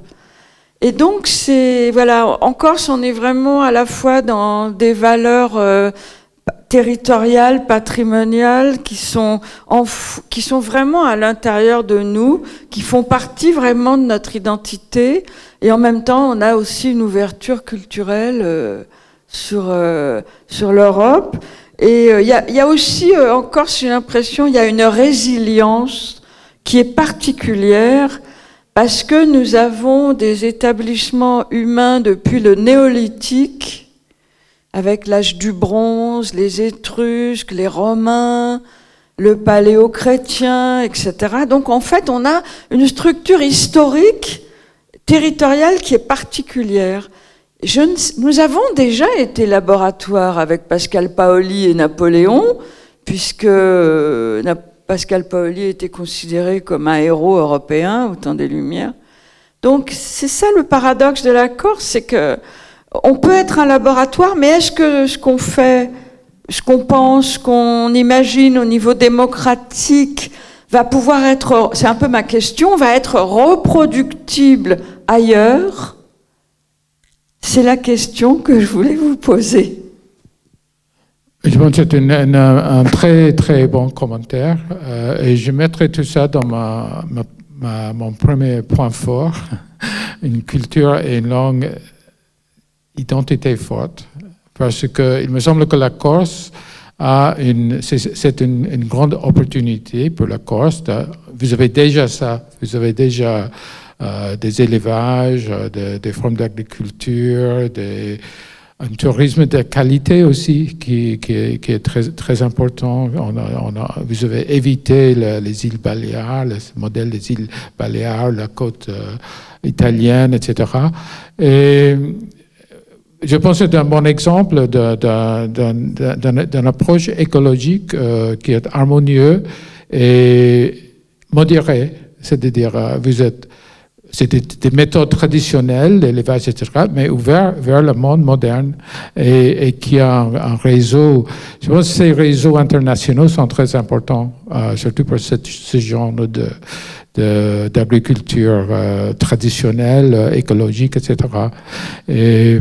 Et donc, voilà, en Corse, on est vraiment à la fois dans des valeurs territoriales, patrimoniales, qui sont vraiment à l'intérieur de nous, qui font partie vraiment de notre identité. Et en même temps, on a aussi une ouverture culturelle sur l'Europe. Et il y a aussi, en Corse, j'ai l'impression, il y a une résilience qui est particulière parce que nous avons des établissements humains depuis le néolithique, avec l'âge du bronze, les Étrusques, les Romains, le paléo-chrétien, etc. Donc en fait, on a une structure historique, territoriale qui est particulière. Nous avons déjà été laboratoire avec Pascal Paoli et Napoléon, puisque Pascal Paoli était considéré comme un héros européen au temps des Lumières. Donc c'est ça le paradoxe de la Corse, c'est que on peut être un laboratoire, mais est-ce que ce qu'on fait, ce qu'on pense, ce qu'on imagine au niveau démocratique va pouvoir être, c'est un peu ma question, va être reproductible ailleurs? C'est la question que je voulais vous poser. Je pense que c'est un très très bon commentaire et je mettrai tout ça dans mon premier point fort, une culture et une langue identité forte, parce qu'il me semble que la Corse c'est une grande opportunité pour la Corse. Vous avez déjà ça, vous avez déjà des élevages, des formes d'agriculture, un tourisme de qualité aussi qui est très, très important. Vous avez évité les îles Baléares, le modèle des îles Baléares, la côte italienne, etc. Et je pense que c'est un bon exemple d'une approche écologique qui est harmonieuse et modérée. C'est-à-dire, c'est des méthodes traditionnelles d'élevage, etc., mais ouvert vers le monde moderne et qui a un réseau. Je pense que ces réseaux internationaux sont très importants, surtout pour ce genre d'agriculture traditionnelle, écologique, etc. Et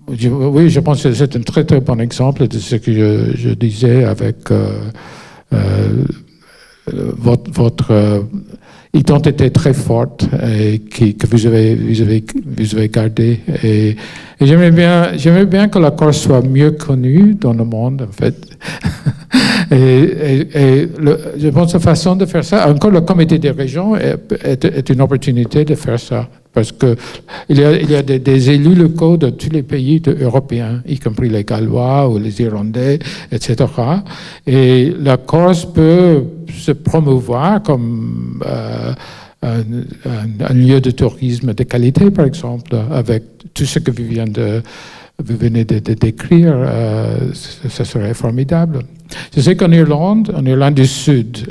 oui, je pense que c'est un très très bon exemple de ce que je disais avec votre identité très forte et que vous avez gardée. Et j'aimerais bien que la Corse soit mieux connue dans le monde, en fait. Je pense que la façon de faire ça, encore le comité des régions est une opportunité de faire ça. Parce qu'il y a des élus locaux de tous les pays européens, y compris les Gallois ou les Irlandais, etc. Et la Corse peut se promouvoir comme un lieu de tourisme de qualité, par exemple, avec tout ce que vous venez de décrire. Ça serait formidable. Je sais qu'en Irlande du Sud,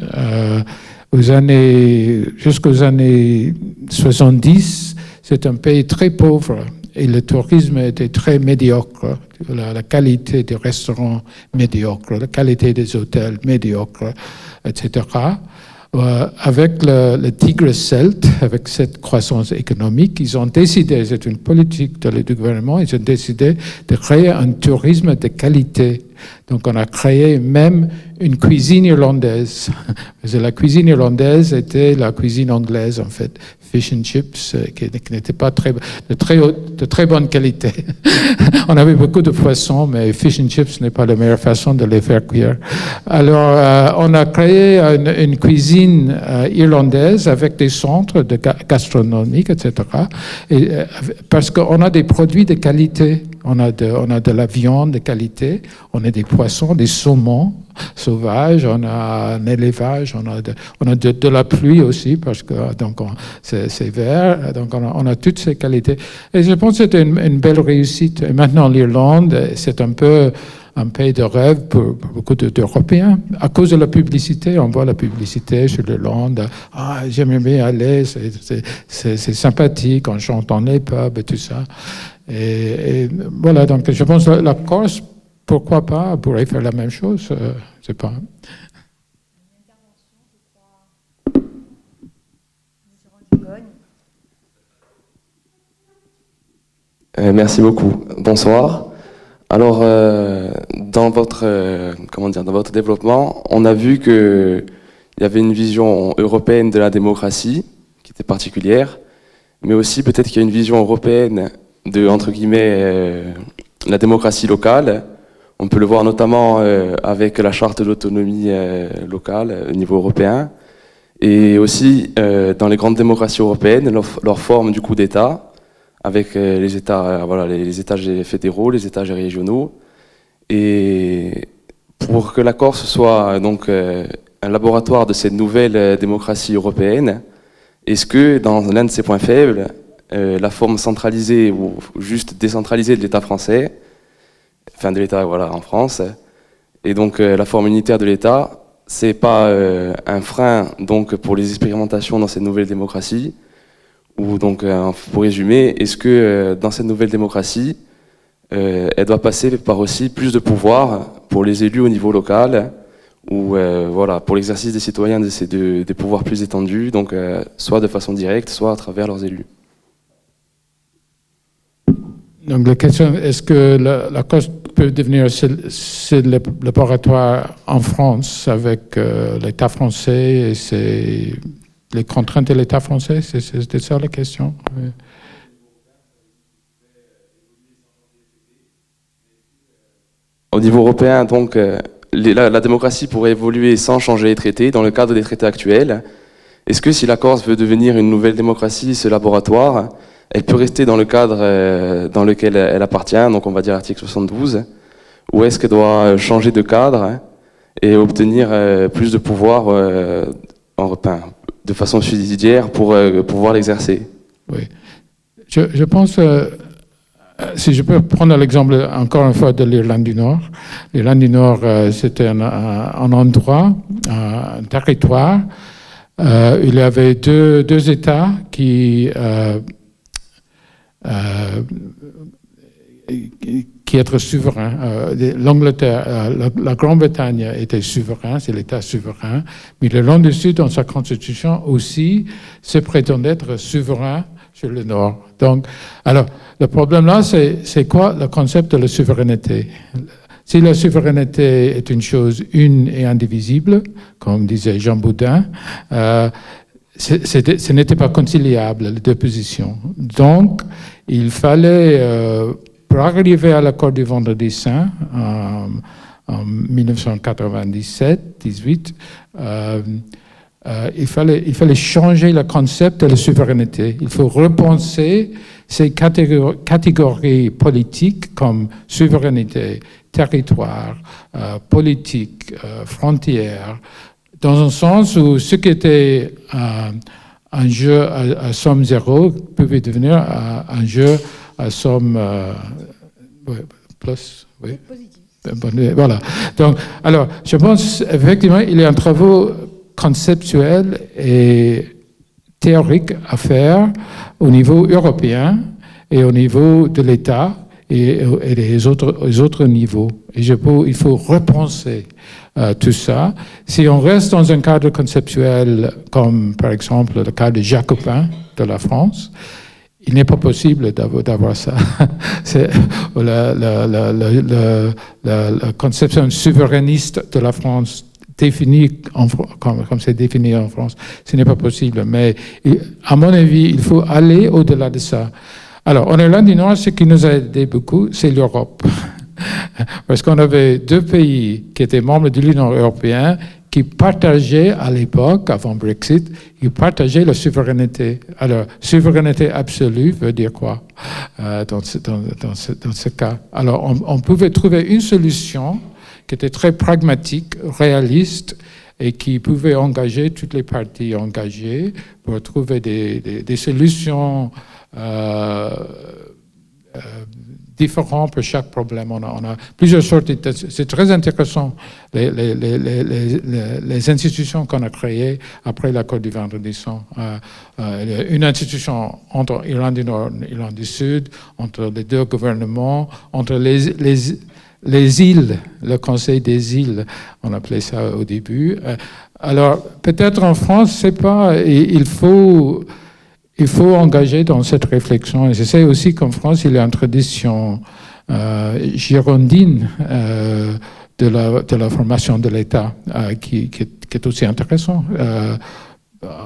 jusqu'aux années 70, c'est un pays très pauvre et le tourisme était très médiocre. La qualité des restaurants médiocre, la qualité des hôtels médiocre, etc. Avec le tigre celte, avec cette croissance économique, ils ont décidé, c'est une politique du gouvernement, ils ont décidé de créer un tourisme de qualité. Donc on a créé même une cuisine irlandaise. La cuisine irlandaise était la cuisine anglaise, en fait. Fish and chips, qui n'étaient pas de très bonne qualité. On avait beaucoup de poissons, mais fish and chips n'est pas la meilleure façon de les faire cuire. Alors, on a créé une cuisine irlandaise avec des centres gastronomiques, etc. Parce qu'on a des produits de qualité. On a de la viande de qualité, on a des poissons, des saumons sauvages, on a un élevage, on a de la pluie aussi, parce que c'est vert, donc on a toutes ces qualités. Et je pense que c'était une belle réussite. Et maintenant, l'Irlande, c'est un peu un pays de rêve pour beaucoup d'Européens. À cause de la publicité, on voit la publicité sur le land. Ah, j'aimerais bien aller, c'est sympathique, on chante dans les pubs et tout ça. Et voilà, donc je pense que la Corse, pourquoi pas, pourrait faire la même chose, je ne sais pas. Merci beaucoup. Bonsoir. Alors, dans votre développement, on a vu qu'il y avait une vision européenne de la démocratie qui était particulière, mais aussi peut-être qu'il y a une vision européenne de, entre guillemets, la démocratie locale. On peut le voir notamment avec la charte d'autonomie locale au niveau européen, et aussi dans les grandes démocraties européennes, leur forme du coup d'État, avec les États, les États fédéraux, les États régionaux. Et pour que la Corse soit donc un laboratoire de cette nouvelle démocratie européenne, est-ce que dans l'un de ses points faibles, la forme centralisée ou juste décentralisée de l'État français, enfin de l'État en France, et donc la forme unitaire de l'État, c'est pas un frein donc pour les expérimentations dans cette nouvelle démocratie? Ou donc, pour résumer, est-ce que dans cette nouvelle démocratie, elle doit passer par aussi plus de pouvoir pour les élus au niveau local, ou pour l'exercice des citoyens des pouvoirs plus étendus, donc soit de façon directe, soit à travers leurs élus? Donc la question, est-ce que la Corse peut devenir le laboratoire en France avec l'État français et les contraintes de l'État français? C'était ça la question. Oui. Au niveau européen, donc, la démocratie pourrait évoluer sans changer les traités, dans le cadre des traités actuels. Est-ce que si la Corse veut devenir une nouvelle démocratie, ce laboratoire, elle peut rester dans le cadre dans lequel elle appartient, donc on va dire l'article 72, ou est-ce qu'elle doit changer de cadre et obtenir plus de pouvoir de façon subsidiaire pour pouvoir l'exercer? Oui. Je pense, si je peux prendre l'exemple encore une fois de l'Irlande du Nord. L'Irlande du Nord, c'était un endroit, un territoire, il y avait deux États qui étaient souverains. L'Angleterre, la Grande-Bretagne était souverain, c'est l'État souverain, mais l'Irlande du Sud, dans sa constitution aussi, se prétendait être souverain sur le Nord. Donc, alors, le problème là, c'est quoi le concept de la souveraineté? Si la souveraineté est une chose une et indivisible, comme disait Jean Boudin, ce n'était pas conciliable, les deux positions. Donc, il fallait, pour arriver à l'accord du Vendredi Saint, en 1997-18, il fallait changer le concept de la souveraineté. Il faut repenser ces catégories politiques comme souveraineté, territoire, politique, frontière, dans un sens où ce qui était un jeu à somme zéro pouvait devenir un jeu à somme plus. Oui. Voilà. Donc, alors, je pense effectivement il y a un travail conceptuel et théorique à faire au niveau européen et au niveau de l'État et les autres niveaux. Et il faut repenser tout ça. Si on reste dans un cadre conceptuel comme par exemple le cas de Jacopin de la France, il n'est pas possible d'avoir ça. La conception souverainiste de la France définie comme c'est défini en France, ce n'est pas possible. Mais à mon avis, il faut aller au-delà de ça. Alors, en Irlande du Nord, ce qui nous a aidé beaucoup, c'est l'Europe. Parce qu'on avait deux pays qui étaient membres de l'Union européenne qui partageaient à l'époque, avant Brexit, ils partageaient la souveraineté. Alors, souveraineté absolue veut dire quoi dans ce cas? Alors, on pouvait trouver une solution qui était très pragmatique, réaliste, et qui pouvait engager toutes les parties engagées pour trouver des solutions différents pour chaque problème. On a plusieurs sortes. C'est très intéressant, les institutions qu'on a créées après l'accord du Vendredi Saint. Une institution entre Irlande du Nord et Irlande du Sud, entre les deux gouvernements, entre les îles, le Conseil des îles, on appelait ça au début. Alors, peut-être en France, c'est pas, il faut engager dans cette réflexion. Et je sais aussi qu'en France, il y a une tradition girondine de la formation de l'État qui est aussi intéressant.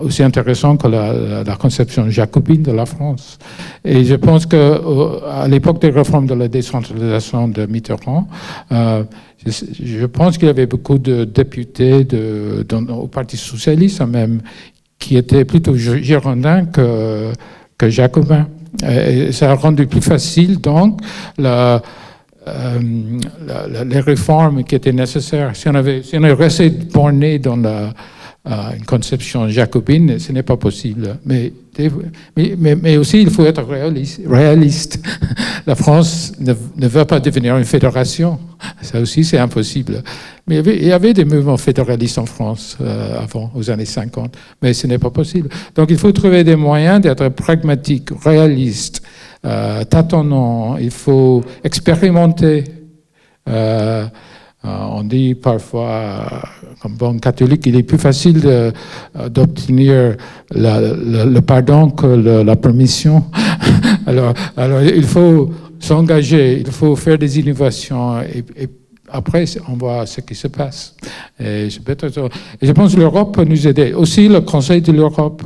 Aussi intéressant que la conception jacobine de la France. Et je pense qu'à l'époque des réformes de la décentralisation de Mitterrand, je pense qu'il y avait beaucoup de députés au Parti socialiste même qui étaient plutôt girondins que jacobins. Et ça a rendu plus facile donc les réformes qui étaient nécessaires. Si on avait resté borné dans une conception jacobine, ce n'est pas possible. Mais aussi, il faut être réaliste. La France ne veut pas devenir une fédération. Ça aussi, c'est impossible. Mais il y avait des mouvements fédéralistes en France avant, aux années 50, mais ce n'est pas possible. Donc, il faut trouver des moyens d'être pragmatique, réaliste, tâtonnant. Il faut expérimenter. On dit parfois, comme bon catholique, il est plus facile d'obtenir le pardon que la permission. alors, il faut s'engager, il faut faire des innovations et après, on voit ce qui se passe. Et je pense que l'Europe peut nous aider. Aussi, le Conseil de l'Europe,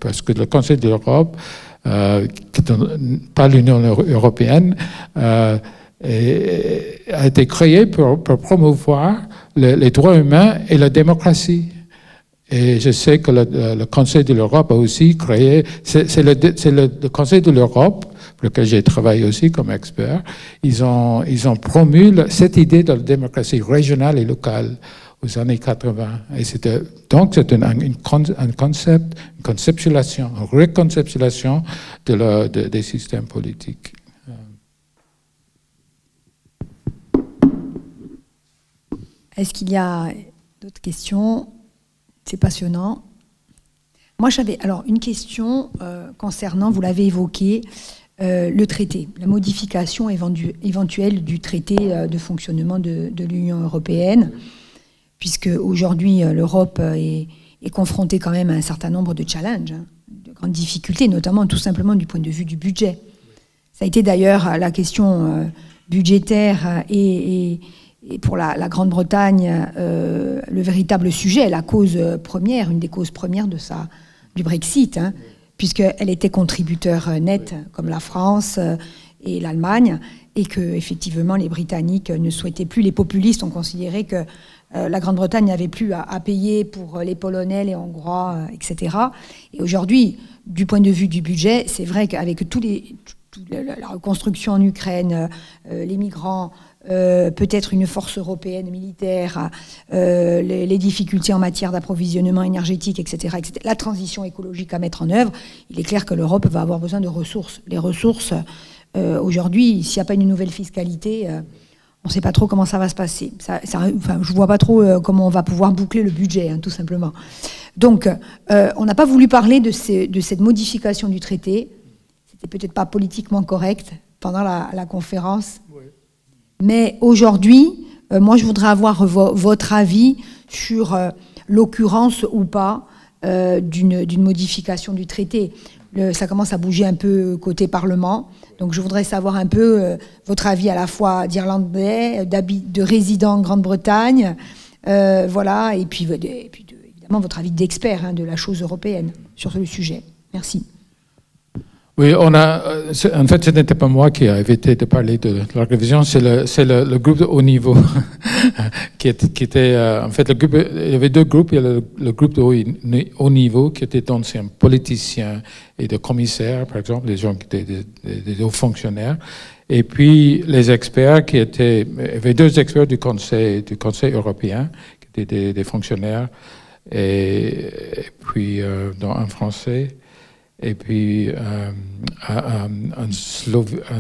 parce que le Conseil de l'Europe, pas l'Union européenne, a été créé pour promouvoir les droits humains et la démocratie. Et je sais que le Conseil de l'Europe a aussi créé, c'est le Conseil de l'Europe, pour lequel j'ai travaillé aussi comme expert, ils ont promu cette idée de la démocratie régionale et locale aux années 80. Et donc c'est un concept, une conceptualisation, une reconceptualisation des systèmes politiques. Est-ce qu'il y a d'autres questions? C'est passionnant. Moi, j'avais alors une question concernant, vous l'avez évoqué, le traité, la modification éventuelle du traité de fonctionnement de l'Union européenne, puisque aujourd'hui l'Europe est confrontée quand même à un certain nombre de challenges, de grandes difficultés, notamment tout simplement du point de vue du budget. Ça a été d'ailleurs la question budgétaire et pour la Grande-Bretagne, le véritable sujet, la cause première, une des causes premières du Brexit, hein, puisqu'elle était contributeur net, comme la France et l'Allemagne, et que effectivement les Britanniques ne souhaitaient plus, les populistes ont considéré que la Grande-Bretagne n'avait plus à payer pour les Polonais, les Hongrois, etc. Et aujourd'hui, du point de vue du budget, c'est vrai qu'avec la reconstruction en Ukraine, les migrants, peut-être une force européenne militaire, les difficultés en matière d'approvisionnement énergétique, etc., la transition écologique à mettre en œuvre, il est clair que l'Europe va avoir besoin de ressources. Les ressources, aujourd'hui, s'il n'y a pas une nouvelle fiscalité, on ne sait pas trop comment ça va se passer. Je ne vois pas trop comment on va pouvoir boucler le budget, hein, tout simplement. Donc, on n'a pas voulu parler de cette modification du traité. C'était peut-être pas politiquement correct pendant la conférence. Mais aujourd'hui, moi, je voudrais avoir votre avis sur l'occurrence ou pas d'une modification du traité. Ça commence à bouger un peu côté Parlement. Donc, je voudrais savoir un peu votre avis à la fois d'Irlandais, de résident en Grande-Bretagne, voilà, et puis évidemment votre avis d'expert, hein, de la chose européenne sur le sujet. Merci. Oui, en fait, ce n'était pas moi qui a évité de parler de la révision, c'est le groupe de haut niveau qui était en fait, le groupe, il y avait deux groupes, il y a le groupe de haut niveau qui était d'anciens politiciens et de commissaires, par exemple, des gens qui étaient des hauts fonctionnaires, et puis les experts il y avait deux experts du Conseil européen, qui étaient des fonctionnaires, et puis dont un Français. et puis un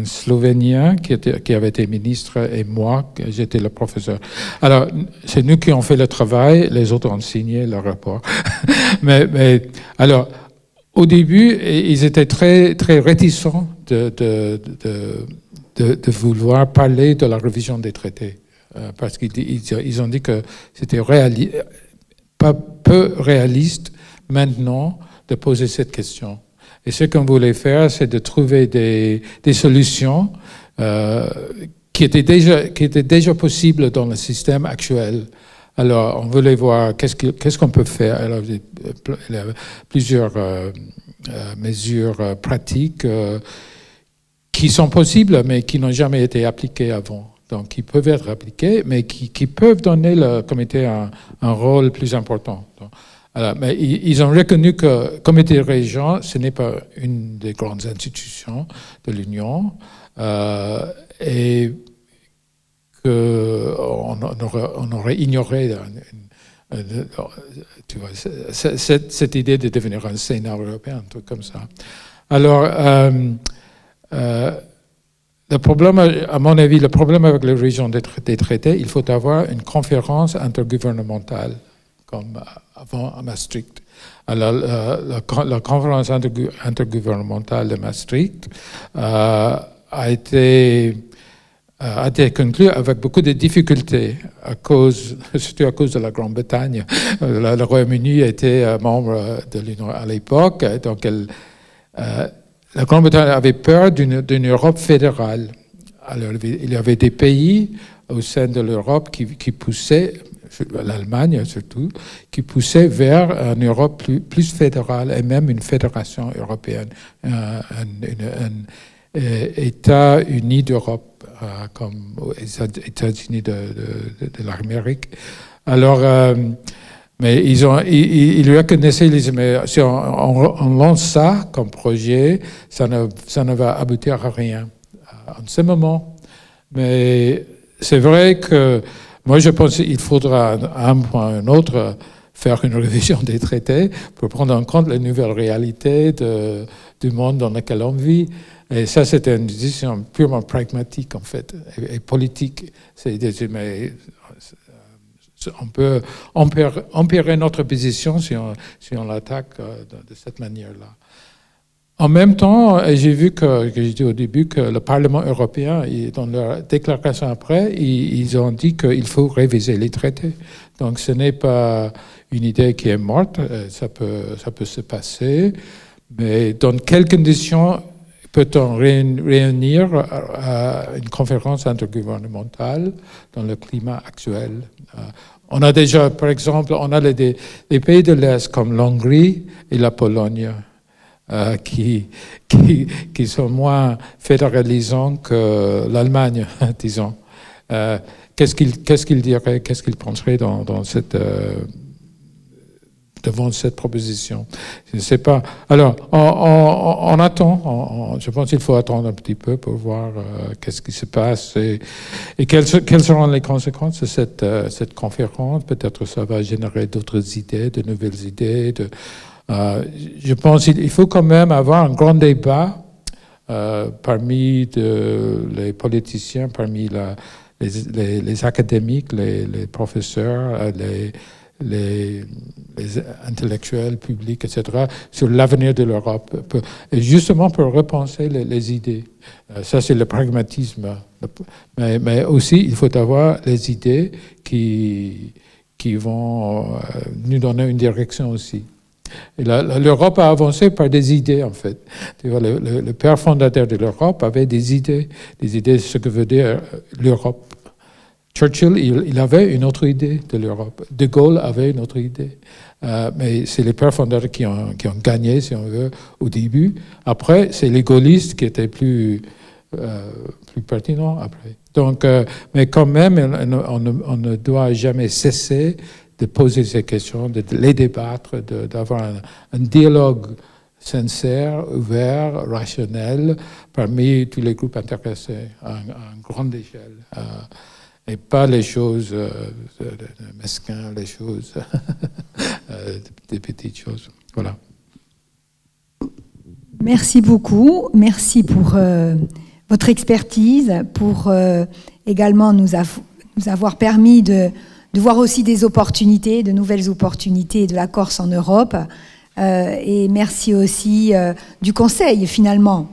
Slovénien qui avait été ministre, et moi, j'étais le professeur. Alors, c'est nous qui avons fait le travail, les autres ont signé le rapport. Alors, au début, ils étaient très, très réticents de vouloir parler de la révision des traités, parce qu'ils ont dit que c'était peu réaliste maintenant de poser cette question. Et ce qu'on voulait faire, c'est de trouver des solutions qui étaient déjà possibles dans le système actuel. Alors, on voulait voir qu'est-ce qu'on peut faire. Alors, il y a plusieurs mesures pratiques qui sont possibles, mais qui n'ont jamais été appliquées avant. Donc, qui peuvent être appliquées, mais qui peuvent donner le comité un rôle plus important. Donc, alors, mais ils ont reconnu que le comité de région, ce n'est pas une des grandes institutions de l'Union, et qu'on aurait ignoré tu vois, cette idée de devenir un Sénat européen, un truc comme ça. Alors, le problème, à mon avis, le problème avec la révision des traités, il faut avoir une conférence intergouvernementale, comme avant à Maastricht. Alors, la conférence intergouvernementale de Maastricht a été conclue avec beaucoup de difficultés, surtout à cause de la Grande-Bretagne. Le Royaume-Uni était membre de l'Union à l'époque, donc la Grande-Bretagne avait peur d'une Europe fédérale. Alors, il y avait des pays au sein de l'Europe qui poussaient, l'Allemagne surtout, qui poussaient vers une Europe plus fédérale et même une fédération européenne, un État uni d'Europe, comme les États-Unis de l'Amérique. Alors, mais ils reconnaissaient, ils disaient, mais si on lance ça comme projet, ça ne va aboutir à rien en ce moment. Mais c'est vrai que moi, je pense qu'il faudra, à un point ou à un autre, faire une révision des traités pour prendre en compte les nouvelles réalités du monde dans lequel on vit. Et ça, c'était une décision purement pragmatique, en fait, et politique. Mais on peut empirer notre position si on l'attaque de cette manière-là. En même temps, j'ai vu que j'ai dit au début que le Parlement européen, dans leur déclaration après, ils ont dit qu'il faut réviser les traités. Donc ce n'est pas une idée qui est morte, ça peut se passer, mais dans quelles conditions peut-on réunir une conférence intergouvernementale dans le climat actuel? On a déjà, par exemple, on a des pays de l'Est comme l'Hongrie et la Pologne qui sont moins fédéralisants que l'Allemagne, disons. Qu'est-ce qu'ils diraient, qu'est-ce qu'ils penseraient devant cette proposition? Je ne sais pas. Alors, on attend. Je pense qu'il faut attendre un petit peu pour voir qu'est-ce qui se passe et quelles seront les conséquences de cette conférence. Peut-être ça va générer d'autres idées, de nouvelles idées. Je pense qu'il faut quand même avoir un grand débat parmi les politiciens, parmi les académiques, les professeurs, les intellectuels publics, etc., sur l'avenir de l'Europe, et justement pour repenser les idées. Ça, c'est le pragmatisme. Mais aussi, il faut avoir les idées qui vont nous donner une direction aussi. L'Europe a avancé par des idées, en fait. Tu vois, le père fondateur de l'Europe avait des idées de ce que veut dire l'Europe. Churchill, il avait une autre idée de l'Europe. De Gaulle avait une autre idée. Mais c'est les pères fondateurs qui ont gagné, si on veut, au début. Après, c'est les gaullistes qui étaient plus pertinents après. Donc, mais quand même, on ne doit jamais cesser de poser ces questions, de les débattre, d'avoir un dialogue sincère, ouvert, rationnel, parmi tous les groupes intéressés, à grande échelle. Et pas les choses mesquines, les choses, des petites choses. Voilà. Merci beaucoup. Merci pour votre expertise, pour également nous avoir permis de voir aussi des opportunités, de nouvelles opportunités de la Corse en Europe. Et merci aussi du conseil, finalement,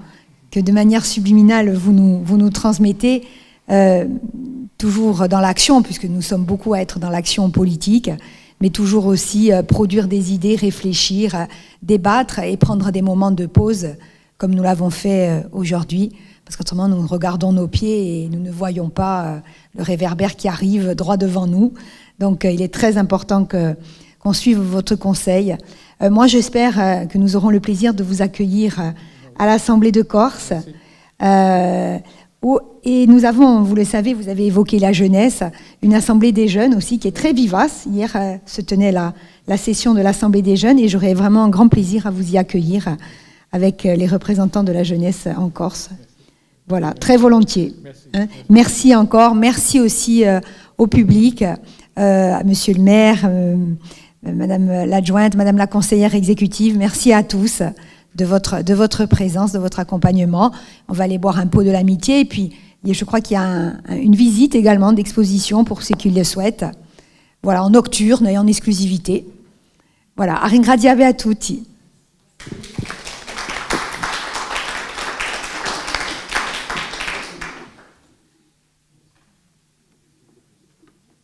que de manière subliminale, vous nous transmettez, toujours dans l'action, puisque nous sommes beaucoup à être dans l'action politique, mais toujours aussi produire des idées, réfléchir, débattre et prendre des moments de pause, comme nous l'avons fait aujourd'hui, parce qu'autrement nous regardons nos pieds et nous ne voyons pas le réverbère qui arrive droit devant nous. Donc il est très important qu'on suive votre conseil. Moi j'espère que nous aurons le plaisir de vous accueillir à l'Assemblée de Corse. Et nous avons, vous le savez, vous avez évoqué la jeunesse, une assemblée des jeunes aussi qui est très vivace. Hier se tenait la session de l'assemblée des jeunes et j'aurai vraiment un grand plaisir à vous y accueillir avec les représentants de la jeunesse en Corse. Voilà, très volontiers. Merci, merci encore. Merci aussi au public, à monsieur le maire, madame l'adjointe, madame la conseillère exécutive. Merci à tous de votre présence, de votre accompagnement. On va aller boire un pot de l'amitié et puis je crois qu'il y a une visite également d'exposition pour ceux qui le souhaitent. Voilà, en nocturne et en exclusivité. Voilà, a ringraziare a tutti.